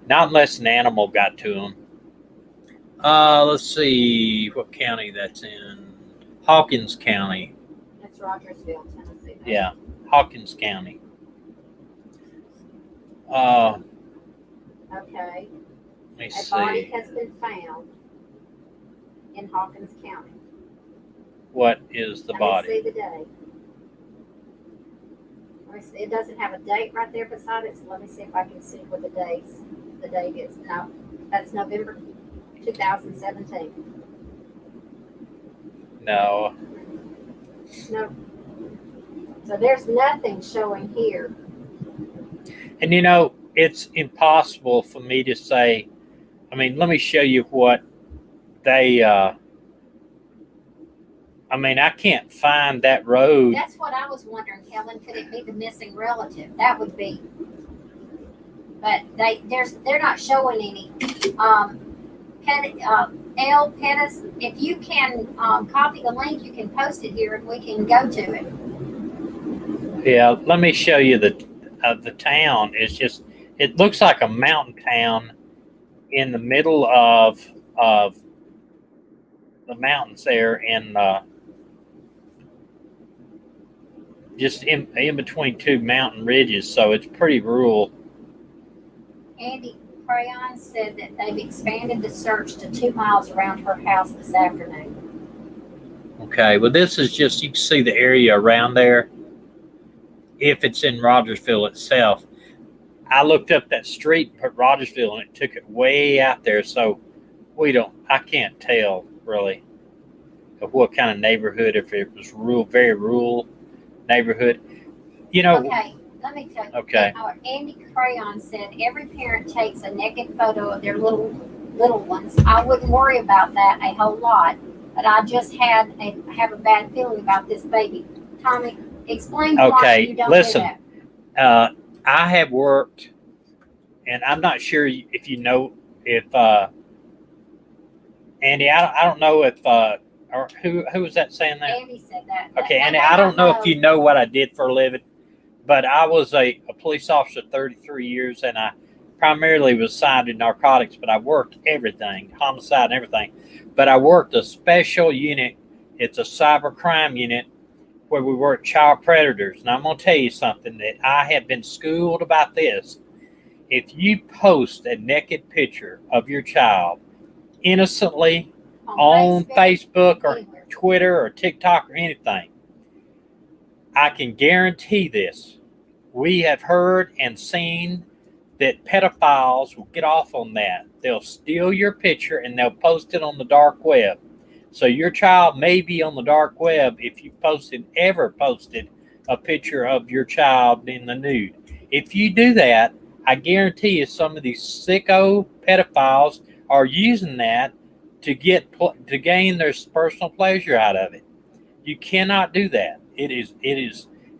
[SPEAKER 1] Not unless an animal got to them. Let's see what county that's in. Hawkins County.
[SPEAKER 2] That's Rogersville, Tennessee.
[SPEAKER 1] Yeah, Hawkins County.
[SPEAKER 2] Okay.
[SPEAKER 1] Let me
[SPEAKER 2] A
[SPEAKER 1] see.
[SPEAKER 2] body has been found in Hawkins County.
[SPEAKER 1] What is the body?
[SPEAKER 2] Let me see the date. It doesn't have a date right there beside it, so let me see if I can see what the date is. No, that's November 2017.
[SPEAKER 1] No.
[SPEAKER 2] No. So there's nothing showing here.
[SPEAKER 1] And it's impossible for me to say. I mean, let me show you what they. I can't find that road.
[SPEAKER 2] That's what I was wondering, Kellen. Could it be the missing relative? That would be. But they're not showing any. L. Pettis, if you can copy the link, you can post it here and we can go to it.
[SPEAKER 1] Yeah, let me show you the town. It looks like a mountain town in the middle of the mountains there in just in between two mountain ridges, so it's pretty rural.
[SPEAKER 2] Andy Crayon said that they've expanded the search to 2 miles around her house this afternoon.
[SPEAKER 1] Okay, well, this is just, you can see the area around there. If it's in Rogersville itself, I looked up that street and put Rogersville, and it took it way out there, so I can't tell really of what kind of neighborhood, if it was rural, very rural neighborhood.
[SPEAKER 2] Okay, let me tell you.
[SPEAKER 1] Okay.
[SPEAKER 2] Andy Crayon said every parent takes a naked photo of their little ones. I wouldn't worry about that a whole lot, but I just have a bad feeling about this baby. Tommy, Explain why
[SPEAKER 1] Okay,
[SPEAKER 2] you don't
[SPEAKER 1] listen.
[SPEAKER 2] do that.
[SPEAKER 1] I have worked, and I'm not sure if you know if Andy. I don't know if or who was that saying that?
[SPEAKER 2] Andy said that.
[SPEAKER 1] Okay,
[SPEAKER 2] They
[SPEAKER 1] Andy.
[SPEAKER 2] may
[SPEAKER 1] I don't
[SPEAKER 2] not
[SPEAKER 1] know if you know what I did for a living, but I was a police officer 33 years, and I primarily was assigned to narcotics, but I worked everything, homicide and everything. But I worked a special unit. It's a cyber crime unit where we work child predators. And I'm going to tell you something that I have been schooled about this. If you post a naked picture of your child innocently on Facebook or
[SPEAKER 2] anywhere.
[SPEAKER 1] Twitter or TikTok or anything, I can guarantee this. We have heard and seen that pedophiles will get off on that. They'll steal your picture and they'll post it on the dark web. So your child may be on the dark web if you ever posted a picture of your child in the nude. If you do that, I guarantee you some of these sicko pedophiles are using that to gain their personal pleasure out of it. You cannot do that. It is,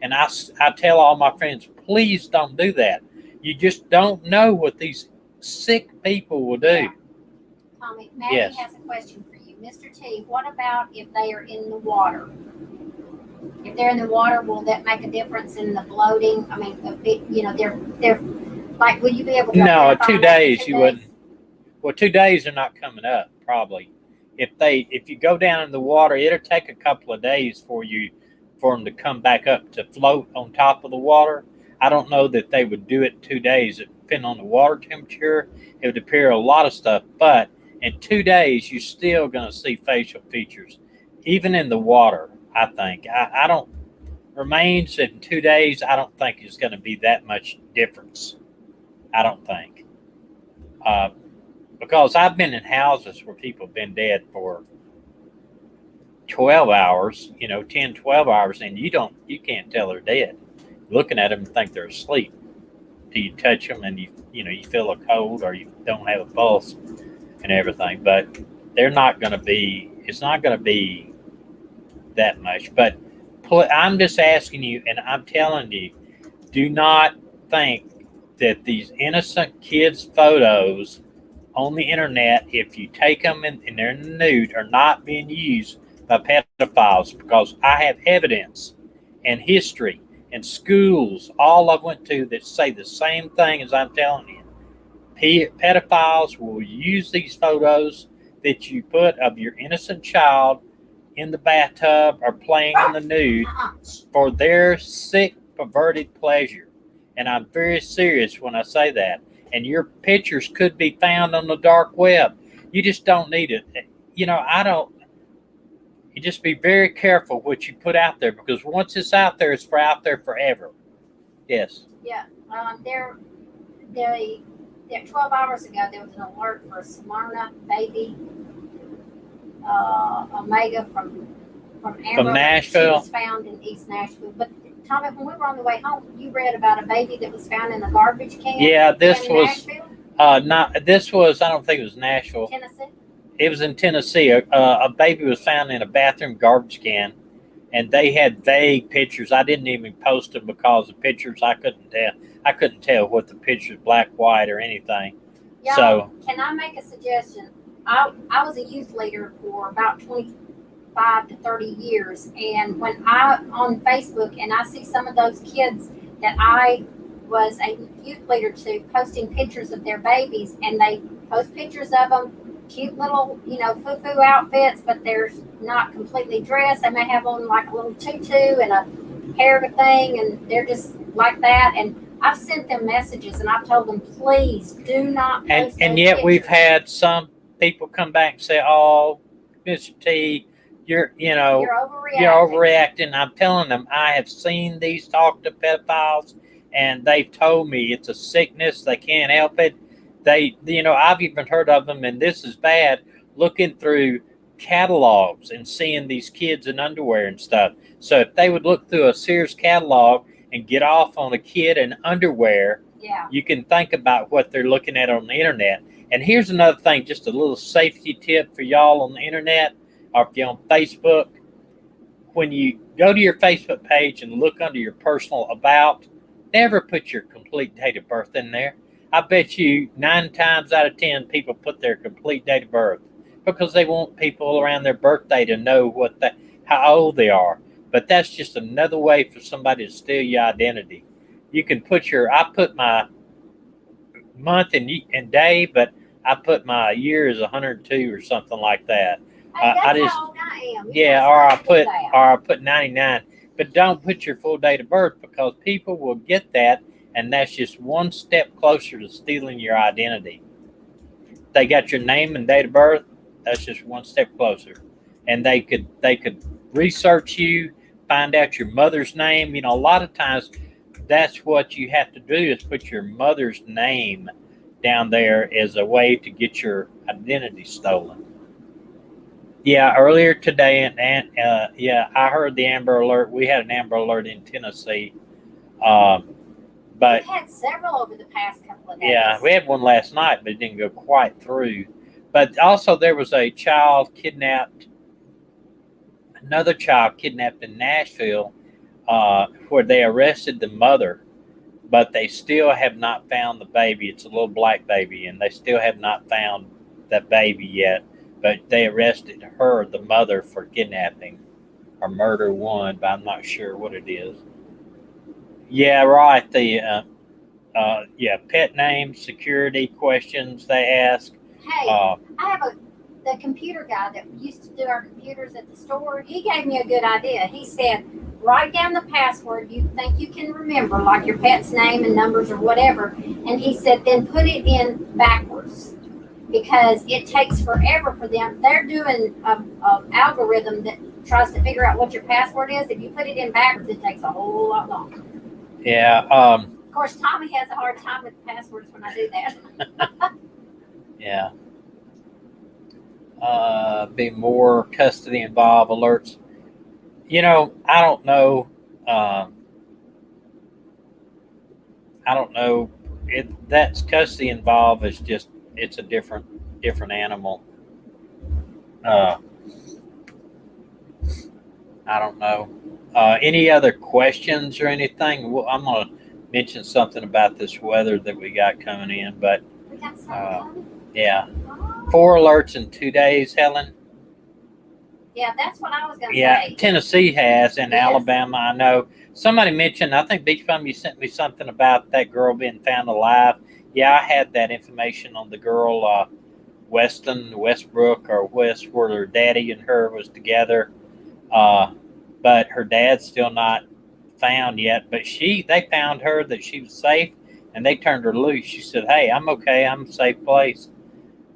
[SPEAKER 1] and I tell all my friends, please don't do that. You just don't know what these sick people will do.
[SPEAKER 2] Yeah. Tommy, Maddie
[SPEAKER 1] Yes.
[SPEAKER 2] has a question for you. Mr. T, what about if they are in the water? If they're in the water, will that make a difference in the bloating? I mean, they're like, will you be able to?
[SPEAKER 1] No,
[SPEAKER 2] identify
[SPEAKER 1] 2
[SPEAKER 2] them
[SPEAKER 1] days
[SPEAKER 2] in 2
[SPEAKER 1] you wouldn't. Well, 2 days are not coming up probably. If you go down in the water, it'll take a couple of days for them to come back up to float on top of the water. I don't know that they would do it 2 days. It depends on the water temperature. It would depend on a lot of stuff. But in 2 days, you're still going to see facial features, even in the water. I think. I don't. Remains in 2 days. I don't think it's going to be that much difference. I don't think. Because I've been in houses where people have been dead for 12 hours, 10, 12 hours, and you can't tell they're dead. Looking at them and think they're asleep. Do you touch them and you feel a cold or you don't have a pulse and everything, but it's not going to be that much. But I'm just asking you, and I'm telling you, do not think that these innocent kids' photos on the internet, if you take them and they're in the nude, are not being used by pedophiles, because I have evidence and history and schools all I went to that say the same thing as I'm telling you. Pedophiles will use these photos that you put of your innocent child in the bathtub or playing in the nude for their sick, perverted pleasure. And I'm very serious when I say that. And your pictures could be found on the dark web. You just don't need it. You just be very careful what you put out there, because once it's out there, it's out there forever. Yes.
[SPEAKER 2] Yeah. 12 hours ago, there was an alert for a Smyrna baby, Omega from Amber.
[SPEAKER 1] From Nashville.
[SPEAKER 2] She was found in East Nashville. But Tommy, when we were on the way home, you read about a baby that was found in a garbage can.
[SPEAKER 1] Yeah, this
[SPEAKER 2] in
[SPEAKER 1] was
[SPEAKER 2] Nashville?
[SPEAKER 1] This was, I don't think it was Nashville.
[SPEAKER 2] Tennessee.
[SPEAKER 1] It was in Tennessee. A baby was found in a bathroom garbage can, and they had vague pictures. I didn't even post them because the pictures I couldn't tell what the pictures, black, white, or anything.
[SPEAKER 2] Y'all,
[SPEAKER 1] So,
[SPEAKER 2] can I make a suggestion? I was a youth leader for about 25 to 30 years, and when on Facebook and I see some of those kids that I was a youth leader to posting pictures of their babies, and they post pictures of them, cute little, foo-foo outfits, but they're not completely dressed. They may have on like a little tutu and a hair thing, and they're just like that. And I've sent them messages, and I've told them, please do not post
[SPEAKER 1] and
[SPEAKER 2] those
[SPEAKER 1] yet we've
[SPEAKER 2] pictures.
[SPEAKER 1] had some people come back and say, "Oh, Mr. T, you're overreacting." I'm telling them, I have seen these talk to pedophiles, and they've told me it's a sickness. They can't help it. I've even heard of them, and this is bad, looking through catalogs and seeing these kids in underwear and stuff. So if they would look through a Sears catalog and get off on a kid in underwear,
[SPEAKER 2] Yeah.
[SPEAKER 1] you can think about what they're looking at on the internet. And here's another thing, just a little safety tip for y'all on the internet, or if you're on Facebook. When you go to your Facebook page and look under your personal about. Never put your complete date of birth in there. I bet you 9 times out of 10 people put their complete date of birth because they want people around their birthday to know how old they are. But that's just another way for somebody to steal your identity. You can I put my month and day, but I put my year as 102 or something like that.
[SPEAKER 2] Hey,
[SPEAKER 1] I
[SPEAKER 2] that's
[SPEAKER 1] just
[SPEAKER 2] how old I am.
[SPEAKER 1] Yeah, or I put 99. But don't put your full date of birth because people will get that, and that's just one step closer to stealing your identity. They got your name and date of birth. That's just one step closer, and they could research you, find out your mother's name. A lot of times, that's what you have to do is put your mother's name down there as a way to get your identity stolen. Yeah, earlier today, I heard the Amber Alert. We had an Amber Alert in Tennessee, but
[SPEAKER 2] We've had several over the past couple of days.
[SPEAKER 1] yeah, we had one last night, but it didn't go quite through. But also, there was a child kidnapped, another child kidnapped in Nashville, where they arrested the mother, but they still have not found the baby. It's a little black baby, and they still have not found that baby yet. But they arrested her, the mother, for kidnapping or murder one, but I'm not sure what it is. Yeah, right. Pet name, security questions they ask.
[SPEAKER 2] Hey, I have the computer guy that used to do our computers at the store. He gave me a good idea. He said, write down the password you think you can remember, like your pet's name and numbers or whatever. And he said, then put it in backwards because it takes forever for them. They're doing an algorithm that tries to figure out what your password is. If you put it in backwards, it takes a whole lot longer.
[SPEAKER 1] Yeah.
[SPEAKER 2] Of course, Tommy has a hard time with passwords when I do that.
[SPEAKER 1] Yeah. Be more custody involved alerts. I don't know. I don't know. That's custody involved is just it's a different animal. I don't know. Any other questions or anything? Well, I'm gonna mention something about this weather that we got coming in, but
[SPEAKER 2] We got something.
[SPEAKER 1] yeah, 4 alerts in 2 days, Helen.
[SPEAKER 2] Yeah, that's what I was going to
[SPEAKER 1] Yeah,
[SPEAKER 2] say.
[SPEAKER 1] Tennessee has, and
[SPEAKER 2] Yes.
[SPEAKER 1] Alabama, I know. Somebody mentioned, I think Beach Bum, you sent me something about that girl being found alive. Yeah, I had that information on the girl, Westbrook, or West, where her daddy and her was together. But her dad's still not found yet. But they found her that she was safe, and they turned her loose. She said, "Hey, I'm okay. I'm a safe place."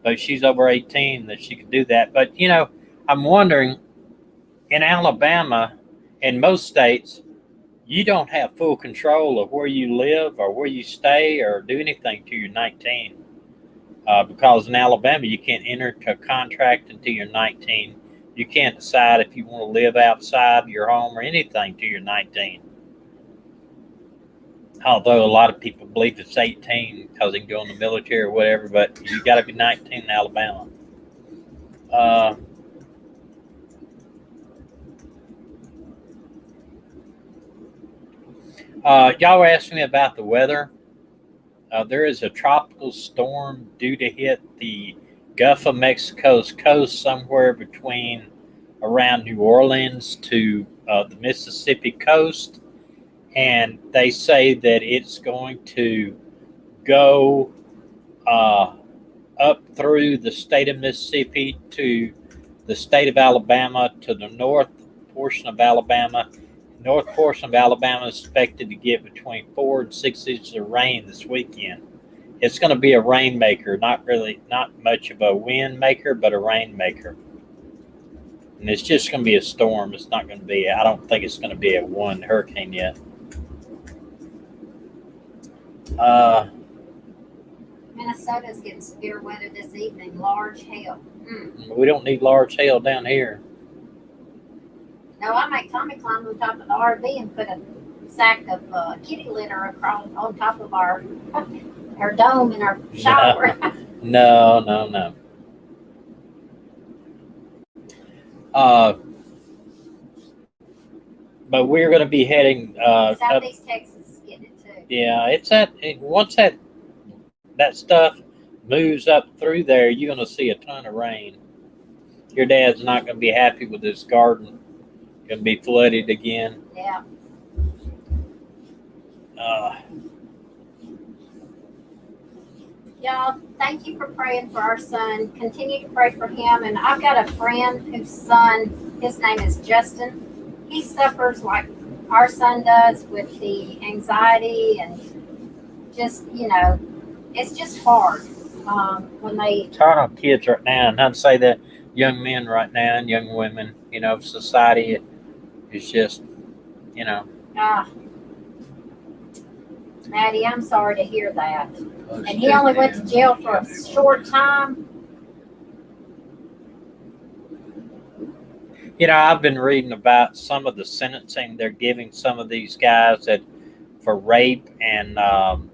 [SPEAKER 1] But she's over 18 that she could do that. But I'm wondering, in Alabama, in most states, you don't have full control of where you live or where you stay or do anything till you're 19. Because in Alabama, you can't enter into a contract until you're 19. You can't decide if you want to live outside your home or anything till you're 19. Although a lot of people believe it's 18 because they can go in the military or whatever, but you got to be 19 in Alabama. Y'all were asking me about the weather. There is a tropical storm due to hit the Gulf of Mexico's coast somewhere between around New Orleans to the Mississippi coast. And they say that it's going to go up through the state of Mississippi to the state of Alabama to the north portion of Alabama. North portion of Alabama is expected to get between 4 and 6 inches of rain this weekend. It's going to be a rainmaker, not much of a wind maker, but a rainmaker. And it's just going to be a storm. It's not going to be, I don't think it's going to be a one hurricane yet.
[SPEAKER 2] Minnesota's getting severe weather this evening. Large hail.
[SPEAKER 1] We don't need large hail down here.
[SPEAKER 2] No, I make Tommy climb on top of the RV and put a sack of kitty litter across on top of our dome in our shower.
[SPEAKER 1] No. but we're going to be heading up.
[SPEAKER 2] Southeast Texas is getting it too.
[SPEAKER 1] Yeah, once that stuff moves up through there, you're going to see a ton of rain. Your dad's not going to be happy with his garden. Going to be flooded again.
[SPEAKER 2] Yeah. Y'all, thank you for praying for our son. Continue to pray for him. And I've got a friend whose son, his name is Justin. He suffers like our son does with the anxiety and just, it's just hard when they.
[SPEAKER 1] It's hard on kids right now, and I'd say that young men right now and young women, society is just,
[SPEAKER 2] Maddie, I'm sorry to hear that. And he only went to jail for a short time.
[SPEAKER 1] I've been reading about some of the sentencing they're giving some of these guys for rape and all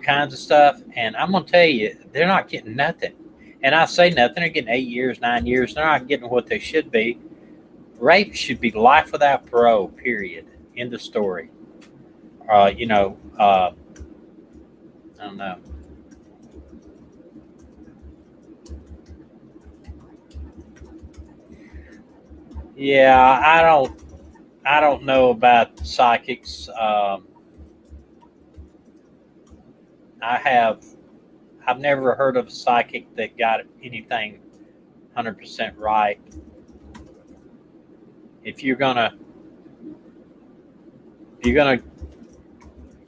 [SPEAKER 1] kinds of stuff. And I'm going to tell you, they're not getting nothing. And I say nothing. They're getting 8 years, 9 years. They're not getting what they should be. Rape should be life without parole, period. End of story. I don't know. Yeah, I don't know about psychics. I've never heard of a psychic that got anything 100% right. If you're gonna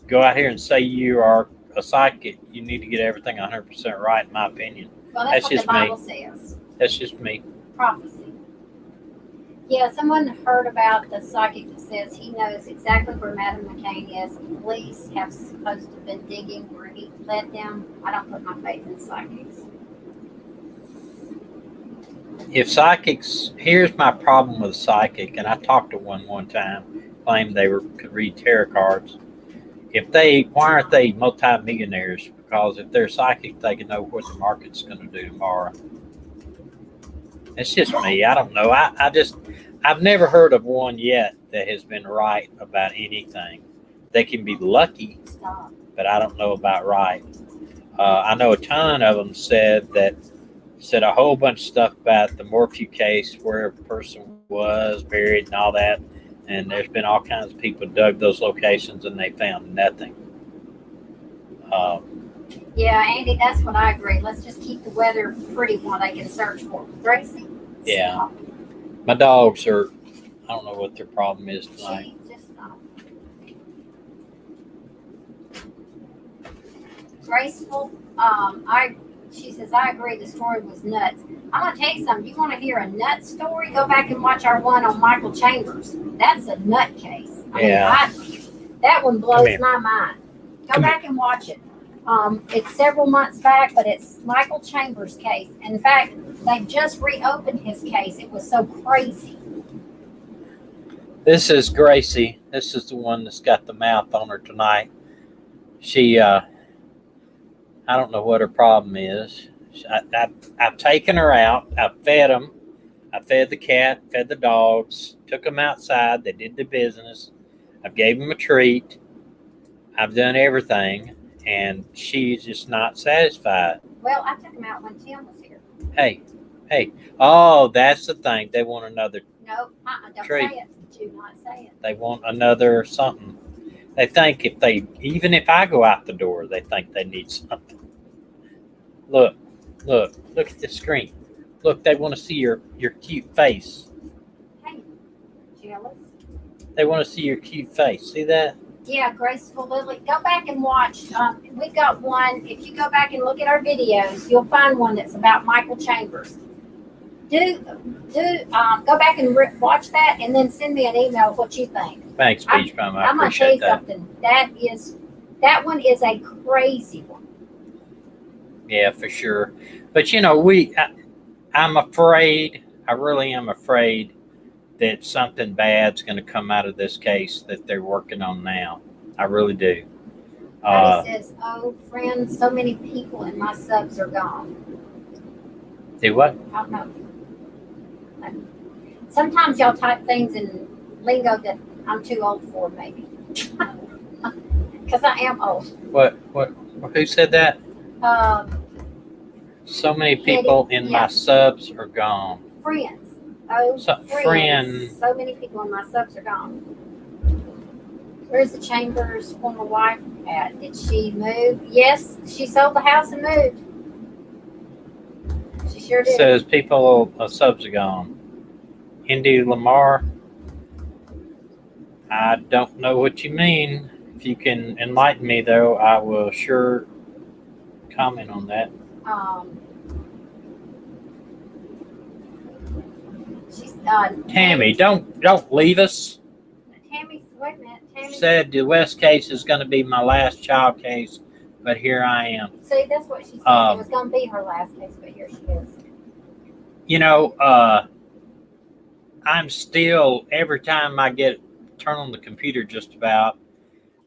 [SPEAKER 1] go out here and say you are a psychic, you need to get everything 100% right, in my opinion.
[SPEAKER 2] Well, that's what
[SPEAKER 1] just
[SPEAKER 2] the Bible
[SPEAKER 1] me.
[SPEAKER 2] says.
[SPEAKER 1] That's just me.
[SPEAKER 2] Prophecy. Yeah, someone heard about the psychic that says he knows exactly where Madam McCain is. The police have supposed to have been digging where he led them. I don't put my faith in psychics.
[SPEAKER 1] If psychics, here's my problem with a psychic, and I talked to one time, claimed they could read tarot cards. Why aren't they multi-millionaires? Because if they're psychic, they can know what the market's going to do tomorrow. It's just me. I don't know. I've never heard of one yet that has been right about anything. They can be lucky, but I don't know about right. I know a ton of them said a whole bunch of stuff about the Morphew case, where a person was buried and all that. And there's been all kinds of people dug those locations and they found nothing.
[SPEAKER 2] Yeah, Andy, that's what I agree. Let's just keep the weather pretty while they can search for it. Gracie?
[SPEAKER 1] Yeah.
[SPEAKER 2] Stop.
[SPEAKER 1] My dogs I don't know what their problem is tonight.
[SPEAKER 2] Just stop. Graceful, she says, I agree, the story was nuts. I'm going to tell you something. You want to hear a nut story? Go back and watch our one on Michael Chambers. That's a nut case. That one blows my mind. Go back and watch it. It's several months back, but it's Michael Chambers' case. In fact, they just reopened his case. It was so crazy.
[SPEAKER 1] This is Gracie. This is the one that's got the mouth on her tonight. She, I don't know what her problem is. I've taken her out. I've fed them. I fed the cat, fed the dogs, took them outside. They did the business. I gave them a treat. I've done everything, and she's just not satisfied.
[SPEAKER 2] Well, I took him out when Tim was here.
[SPEAKER 1] Hey. Oh, that's the thing. They want another
[SPEAKER 2] No, don't
[SPEAKER 1] treat.
[SPEAKER 2] say it. Do not say it.
[SPEAKER 1] They want another something. They think even if I go out the door, they think they need something. Look at the screen. Look, they want to see your cute face.
[SPEAKER 2] Hey, jealous?
[SPEAKER 1] They want to see your cute face. See that?
[SPEAKER 2] Yeah, Graceful Lily. Go back and watch. We've got one. If you go back and look at our videos, you'll find one that's about Michael Chambers. Go back and watch that, and then send me an email what you think.
[SPEAKER 1] Thanks, Beach Bum. I
[SPEAKER 2] I'm gonna tell
[SPEAKER 1] appreciate
[SPEAKER 2] you something. That one is a crazy one.
[SPEAKER 1] Yeah, for sure. But I'm afraid. I really am afraid that something bad's going to come out of this case that they're working on now. I really do.
[SPEAKER 2] He says, "Oh, friends, so many people and my subs are gone."
[SPEAKER 1] Do what?
[SPEAKER 2] I don't know. Sometimes y'all type things in lingo that I'm too old for, maybe. Because I am old.
[SPEAKER 1] What? Who said that? So many people in my subs are gone.
[SPEAKER 2] Friends. Oh, friends.
[SPEAKER 1] Friend.
[SPEAKER 2] So many people in my subs are gone. Where's the Chambers' former wife at? Did she move? Yes, she sold the house and moved. She sure did.
[SPEAKER 1] Says people subs are gone. Indy Lamar. I don't know what you mean. If you can enlighten me, though, I will sure comment on that.
[SPEAKER 2] She's
[SPEAKER 1] Tammy, don't leave us.
[SPEAKER 2] Tammy, wait a minute. Tammy
[SPEAKER 1] said the West case is going to be my last child case, but here I am.
[SPEAKER 2] See, that's what she said. It was going to be her last case, but here she is.
[SPEAKER 1] You know, I'm still, every time I turn on the computer just about,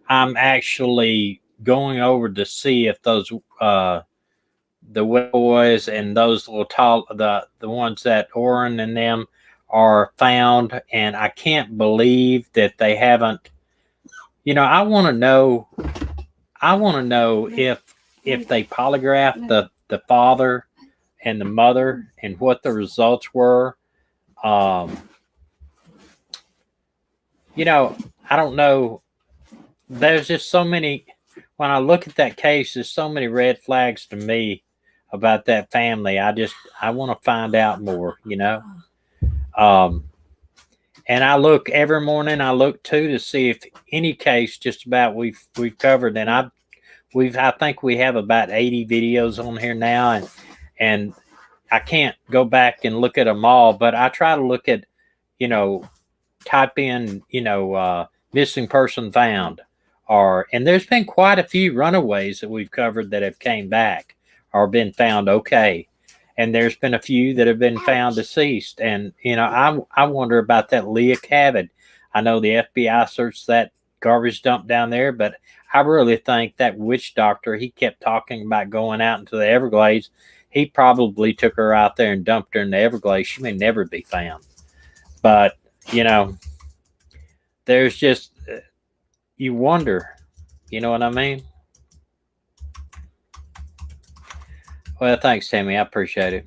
[SPEAKER 1] I'm actually going over to see if those the boys and those little the ones that Orrin and them are found, and I can't believe that they haven't. You know, I want to know if they polygraphed the father and the mother and what the results were. You know, I don't know. There's just so many. When I look at that case, there's so many red flags to me about that family. I want to find out more, you know. And I look every morning. I look too to see if any case just about we've covered. And I think we have about 80 videos on here now, and I can't go back and look at them all, but I try to look at, you know, type in, you know, missing person found, and there's been quite a few runaways that we've covered that have came back or been found okay. And there's been a few that have been found deceased. And, you know, I wonder about that Leah Cavett. I know the FBI searched that garbage dump down there, but I really think that witch doctor, he kept talking about going out into the Everglades. He probably took her out there and dumped her in the Everglades. She may never be found. But, you know, there's just, you wonder, you know what I mean? Well, thanks, Tammy. I appreciate it.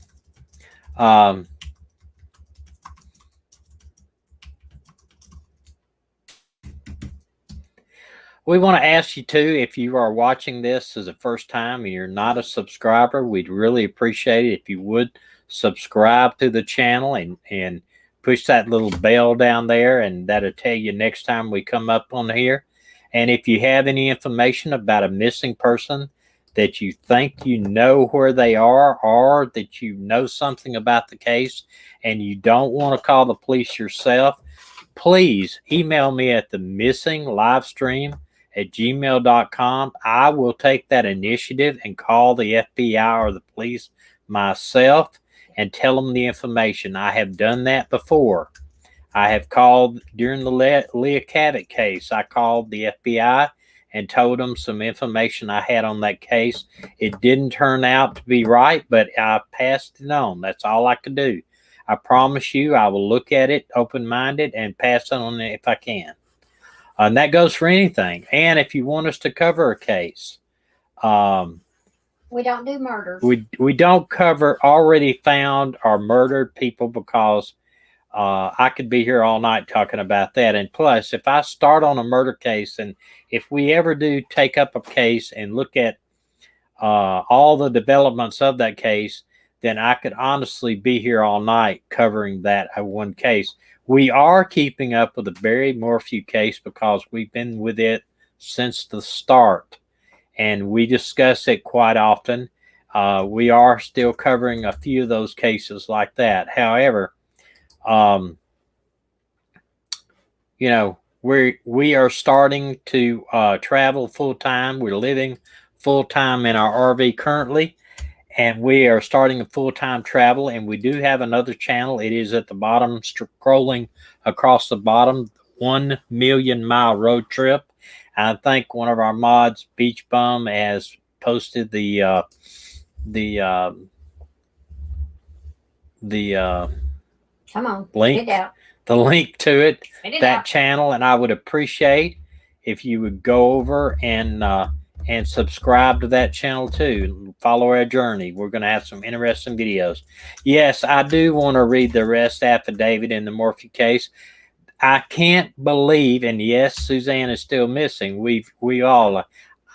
[SPEAKER 1] We want to ask you too, if you are watching this as a first time and you're not a subscriber, we'd really appreciate it if you would subscribe to the channel and push that little bell down there, and that'll tell you next time we come up on here. And if you have any information about a missing person that you think you know where they are, or that you know something about the case and you don't want to call the police yourself, please email me at the missinglivestream@gmail.com. I will take that initiative and call the FBI or the police myself and tell them the information. I have done that before. I have called during the Leah Cavett case. I called the FBI and told them some information I had on that case. It didn't turn out to be right, but I passed it on. That's all I could do. I promise you I will look at it open-minded and pass it on if I can. And that goes for anything. And if you want us to cover a case,
[SPEAKER 2] we don't do murders.
[SPEAKER 1] We don't cover already found or murdered people, because I could be here all night talking about that. And plus, if I start on a murder case, and if we ever do take up a case and look at all the developments of that case, then I could honestly be here all night covering that one case. We are keeping up with the Barry Morphew case because we've been with it since the start, and we discuss it quite often. We are still covering a few of those cases like that. However, you know, we are starting to travel full time. We're living full time in our RV currently, and we are starting a full-time travel, and we do have another channel. It is at the bottom, scrolling across the bottom, 1 million mile road trip. And I think one of our mods, Beach Bum, has posted
[SPEAKER 2] Come on.
[SPEAKER 1] link
[SPEAKER 2] Spit it out.
[SPEAKER 1] the link to it,
[SPEAKER 2] Spit it
[SPEAKER 1] that
[SPEAKER 2] out.
[SPEAKER 1] channel, and I would appreciate if you would go over and subscribe to that channel too. Follow our journey. We're going to have some interesting videos. Yes, I do want to read the arrest affidavit in the Morphy case. I can't believe, and yes, Suzanne is still missing. We all.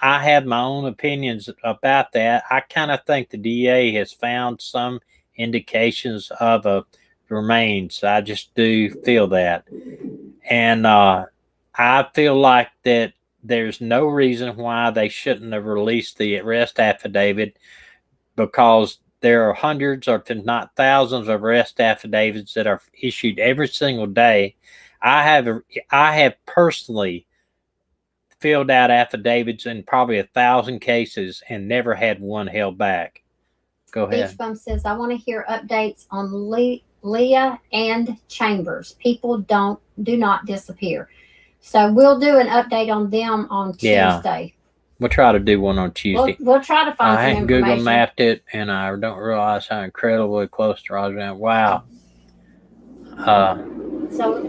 [SPEAKER 1] I have my own opinions about that. I kind of think the DA has found some indications of a remains. I just do feel that, and I feel like that there's no reason why they shouldn't have released the arrest affidavit, because there are hundreds, or if not thousands, of arrest affidavits that are issued every single day. I have personally filled out affidavits in probably 1,000 cases and never had one held back. Go ahead.
[SPEAKER 2] Beach Bum says, I want to hear updates on Leah and Chambers. People do not disappear. So we'll do an update on them on Tuesday.
[SPEAKER 1] We'll try to do one on Tuesday.
[SPEAKER 2] We'll try to find
[SPEAKER 1] I
[SPEAKER 2] some
[SPEAKER 1] hadn't
[SPEAKER 2] information.
[SPEAKER 1] Google mapped it, and I don't realize how incredibly close to Roseanne. Wow.
[SPEAKER 2] So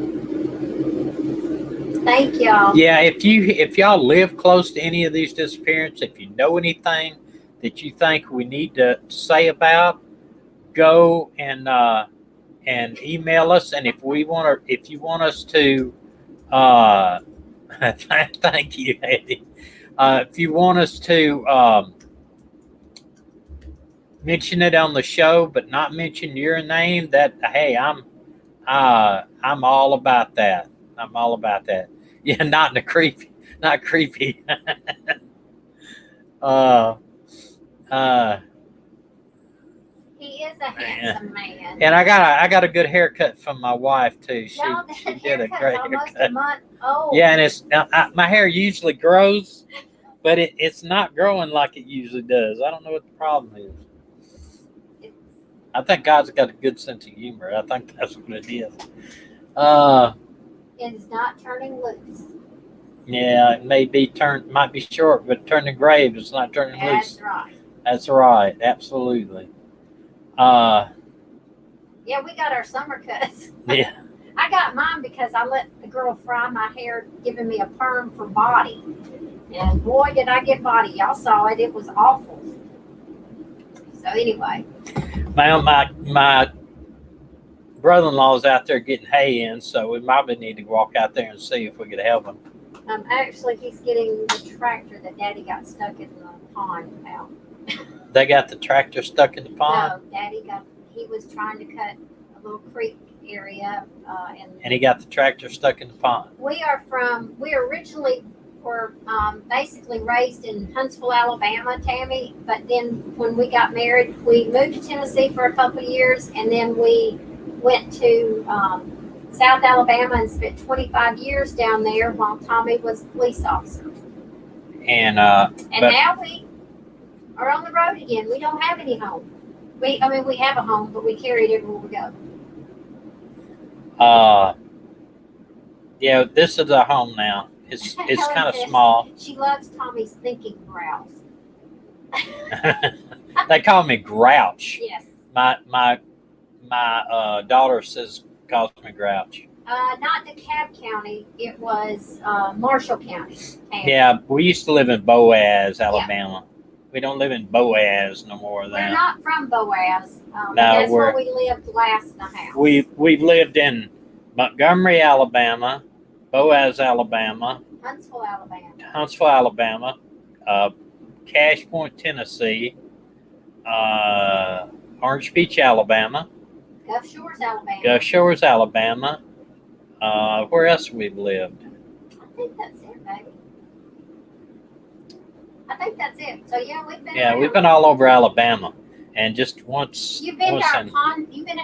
[SPEAKER 2] thank y'all.
[SPEAKER 1] Yeah, if y'all live close to any of these disappearances, if you know anything that you think we need to say about, go and email us. And if you want us to, thank you, Eddie. If you want us to mention it on the show, but not mention your name, that hey, I'm all about that. I'm all about that. Yeah, not creepy.
[SPEAKER 2] He is a handsome man.
[SPEAKER 1] And I got a good haircut from my wife too. She did a great
[SPEAKER 2] almost
[SPEAKER 1] haircut.
[SPEAKER 2] a month old.
[SPEAKER 1] Yeah, and it's my hair usually grows, but it's not growing like it usually does. I don't know what the problem is. I think God's got a good sense of humor. I think that's what it is.
[SPEAKER 2] It's not turning loose.
[SPEAKER 1] Yeah, it might be short, but turning gray, but it's not turning loose.
[SPEAKER 2] That's right.
[SPEAKER 1] That's right. Absolutely.
[SPEAKER 2] Yeah, we got our summer cuts.
[SPEAKER 1] Yeah.
[SPEAKER 2] I got mine because I let the girl fry my hair, giving me a perm for body. And boy, did I get body. Y'all saw it. It was awful. So anyway.
[SPEAKER 1] My brother-in-law's out there getting hay in, so we probably need to walk out there and see if we could help him.
[SPEAKER 2] Actually, he's getting the tractor that Daddy got stuck in the pond out.
[SPEAKER 1] They got the tractor stuck in the pond?
[SPEAKER 2] No, he was trying to cut a little creek area.
[SPEAKER 1] And he got the tractor stuck in the pond.
[SPEAKER 2] We originally were basically raised in Huntsville, Alabama, Tammy. But then when we got married, we moved to Tennessee for a couple of years. And then we went to South Alabama and spent 25 years down there while Tommy was a police officer. And now we are on the road again. We don't have any home. We have a home, but we carry it everywhere we go.
[SPEAKER 1] Yeah, this is our home now. It's kind of small.
[SPEAKER 2] She loves Tommy's thinking brows.
[SPEAKER 1] They call me Grouch.
[SPEAKER 2] Yes.
[SPEAKER 1] My daughter calls me Grouch.
[SPEAKER 2] Not DeKalb County. It was Marshall County.
[SPEAKER 1] Yeah, we used to live in Boaz, Alabama. Yeah. We don't live in Boaz no more.
[SPEAKER 2] We're not from Boaz.
[SPEAKER 1] No,
[SPEAKER 2] that's where we lived last in the house.
[SPEAKER 1] We've lived in Montgomery, Alabama, Boaz, Alabama, Huntsville, Alabama, Cache Point, Tennessee, Orange Beach, Alabama,
[SPEAKER 2] Gulf
[SPEAKER 1] Shores, Alabama. Where else we've lived?
[SPEAKER 2] I think that's it, baby. I think that's it. So yeah,
[SPEAKER 1] we've been all over Alabama, and just once.
[SPEAKER 2] You've been in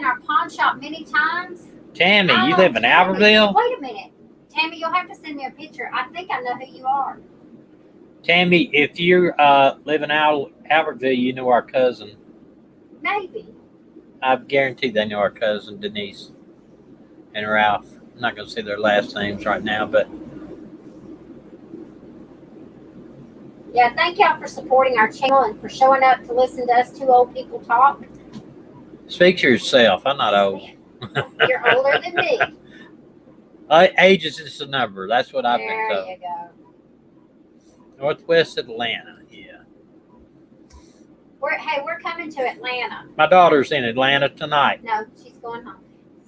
[SPEAKER 2] our pawn shop many times.
[SPEAKER 1] Tammy, you live in Albertville?
[SPEAKER 2] Wait a minute, Tammy, you'll have to send me a picture. I think I know who you are.
[SPEAKER 1] Tammy, if you live in Albertville, you know our cousin.
[SPEAKER 2] Maybe.
[SPEAKER 1] I guarantee they know our cousin Denise and Ralph. I'm not going to say their last names right now, but.
[SPEAKER 2] Yeah, thank y'all for supporting our channel and for showing up to listen to us two old people talk.
[SPEAKER 1] Speak for yourself. I'm not old.
[SPEAKER 2] You're older than me.
[SPEAKER 1] Age is just a number. That's what I've been
[SPEAKER 2] There
[SPEAKER 1] told.
[SPEAKER 2] you go.
[SPEAKER 1] Northwest Atlanta. Yeah.
[SPEAKER 2] We're coming to Atlanta.
[SPEAKER 1] My daughter's in Atlanta tonight.
[SPEAKER 2] No, she's going home.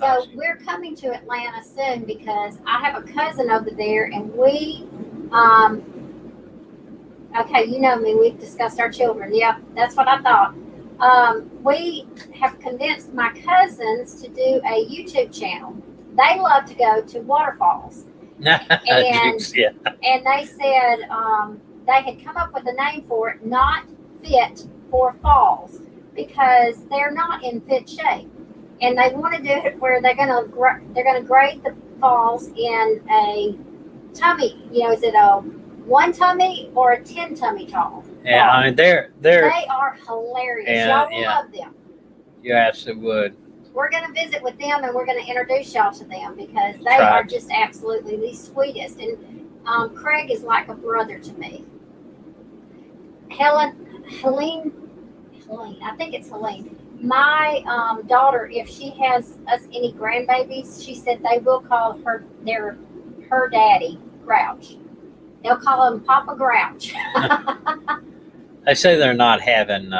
[SPEAKER 1] Oh,
[SPEAKER 2] So we're coming to Atlanta soon because I have a cousin over there, and we, okay, you know me. We've discussed our children. Yeah, that's what I thought. We have convinced my cousins to do a YouTube channel. They love to go to waterfalls,
[SPEAKER 1] yeah.
[SPEAKER 2] and they said they had come up with a name for it, Not Fit for Falls, because they're not in fit shape, and they want to do it where they're gonna grade the falls in a tummy. You know, is it a 1 tummy or a 10 tummy tall?
[SPEAKER 1] Yeah, I mean they're
[SPEAKER 2] They are hilarious.
[SPEAKER 1] Yeah,
[SPEAKER 2] Y'all will
[SPEAKER 1] yeah.
[SPEAKER 2] love them.
[SPEAKER 1] you absolutely would.
[SPEAKER 2] We're going to visit with them, and we're going to introduce y'all to them because they
[SPEAKER 1] Right.
[SPEAKER 2] are just absolutely the sweetest. And Craig is like a brother to me. Helene, I think it's Helene. My daughter, if she has us any grandbabies, she said they will call her daddy Grouch. They'll call him Papa Grouch.
[SPEAKER 1] They say they're not having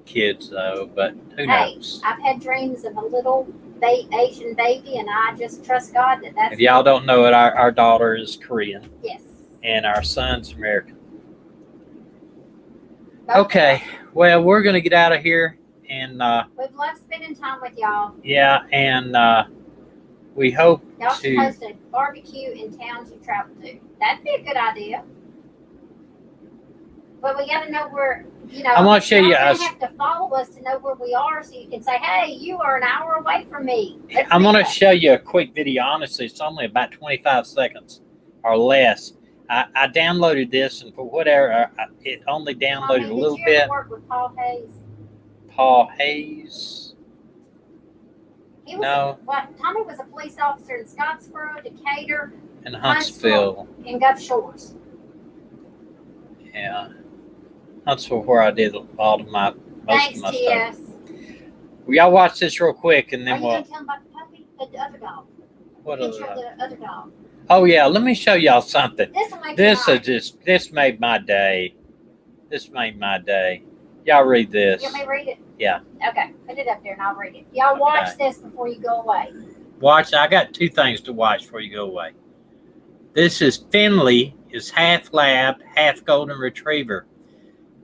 [SPEAKER 1] kids though, but who knows?
[SPEAKER 2] I've had dreams of a little Asian baby, and I just trust God that's.
[SPEAKER 1] If y'all don't know it, our daughter is Korean
[SPEAKER 2] Yes.
[SPEAKER 1] and our son's American. Okay, well we're gonna get out of here, and
[SPEAKER 2] We've loved spending time with y'all.
[SPEAKER 1] yeah, and we hope
[SPEAKER 2] Y'all should
[SPEAKER 1] to.
[SPEAKER 2] host a barbecue in towns you travel to. That'd be a good idea. But we got to know where,
[SPEAKER 1] I'm gonna show you
[SPEAKER 2] y'all
[SPEAKER 1] us.
[SPEAKER 2] have to follow us to know where we are, so you can say, "Hey, you are an hour away from me." Let's
[SPEAKER 1] I'm
[SPEAKER 2] meet
[SPEAKER 1] gonna
[SPEAKER 2] up.
[SPEAKER 1] show you a quick video. Honestly, it's only about 25 seconds or less. I downloaded this, and for whatever, it only
[SPEAKER 2] Tommy,
[SPEAKER 1] downloaded a little
[SPEAKER 2] did you ever
[SPEAKER 1] bit.
[SPEAKER 2] work with Paul Hayes?
[SPEAKER 1] Paul Hayes.
[SPEAKER 2] He was
[SPEAKER 1] No.
[SPEAKER 2] Tommy was a police officer in Scottsboro, Decatur,
[SPEAKER 1] In Huntsville.
[SPEAKER 2] and Gulf Shores.
[SPEAKER 1] Yeah. Huntsville, where I did most of my
[SPEAKER 2] Thanks,
[SPEAKER 1] stuff.
[SPEAKER 2] T.S.
[SPEAKER 1] Well, y'all watch this real quick, and
[SPEAKER 2] Are
[SPEAKER 1] then
[SPEAKER 2] you
[SPEAKER 1] we'll.
[SPEAKER 2] going to tell him about the puppy? The other dog.
[SPEAKER 1] What
[SPEAKER 2] Picture of
[SPEAKER 1] other?
[SPEAKER 2] the other dog.
[SPEAKER 1] Oh yeah, let me show y'all something.
[SPEAKER 2] This will make
[SPEAKER 1] This made my day. This made my day. Y'all read this.
[SPEAKER 2] You want me to read it?
[SPEAKER 1] Yeah.
[SPEAKER 2] Okay, put it up there and I'll read it. Y'all watch this before you go away.
[SPEAKER 1] Watch. I got 2 things to watch before you go away. This is Finley, is half lab, half golden retriever.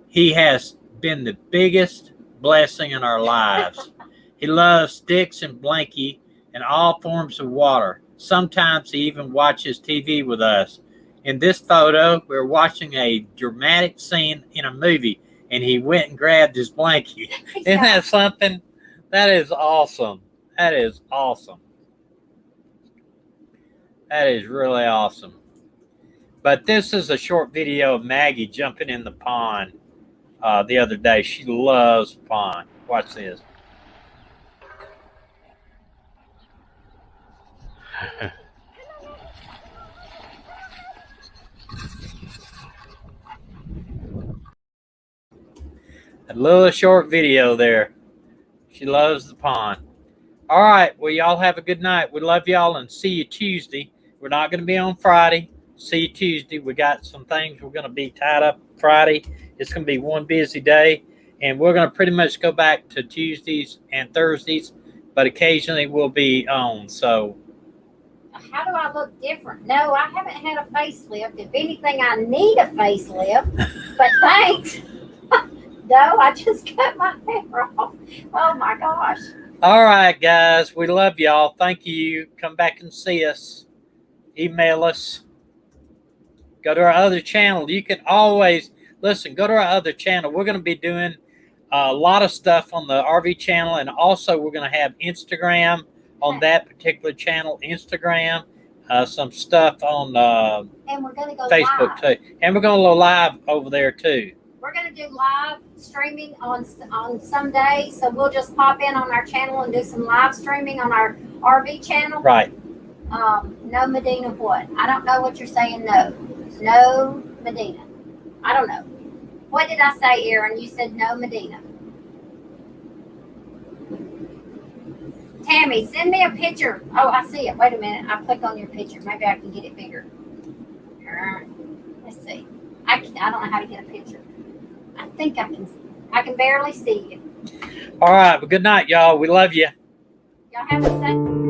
[SPEAKER 1] He has been the biggest blessing in our lives. He loves sticks and blankie and all forms of water. Sometimes he even watches TV with us. In this photo, we're watching a dramatic scene in a movie, and he went and grabbed his blankie. Isn't that something? That is awesome. That is awesome. That is really awesome. But this is a short video of Maggie jumping in the pond the other day. She loves the pond. Watch this. A little short video there. She loves the pond. All right. Well, y'all have a good night. We love y'all, and see you Tuesday. We're not going to be on Friday. See you Tuesday. We got some things. We're going to be tied up Friday. It's going to be one busy day, and we're going to pretty much go back to Tuesdays and Thursdays, but occasionally we'll be on. So,
[SPEAKER 2] how do I look different? No, I haven't had a facelift. If anything, I need a facelift. But thanks. No, I just cut my hair off. Oh my gosh.
[SPEAKER 1] all right, guys. We love y'all. Thank you. Come back and see us. Email us. Go to our other channel. You can always listen. Go to our other channel. We're going to be doing a lot of stuff on the RV channel, and also we're going to have Instagram on that particular channel. Instagram, some stuff on
[SPEAKER 2] And we're going to go
[SPEAKER 1] Facebook
[SPEAKER 2] live.
[SPEAKER 1] too, and we're going to go live over there too.
[SPEAKER 2] We're going to do live streaming on some days, so we'll just pop in on our channel and do some live streaming on our RV channel.
[SPEAKER 1] Right.
[SPEAKER 2] No Medina what? I don't know what you're saying. No Medina. I don't know. What did I say, Aaron? You said no Medina. Tammy, send me a picture. Oh, I see it. Wait a minute. I'll click on your picture. Maybe I can get it bigger. Let's see. I don't know how to get a picture. I think I can. I can barely see you.
[SPEAKER 1] All right. Well, good night, y'all. We love you.
[SPEAKER 2] Y'all have a safe.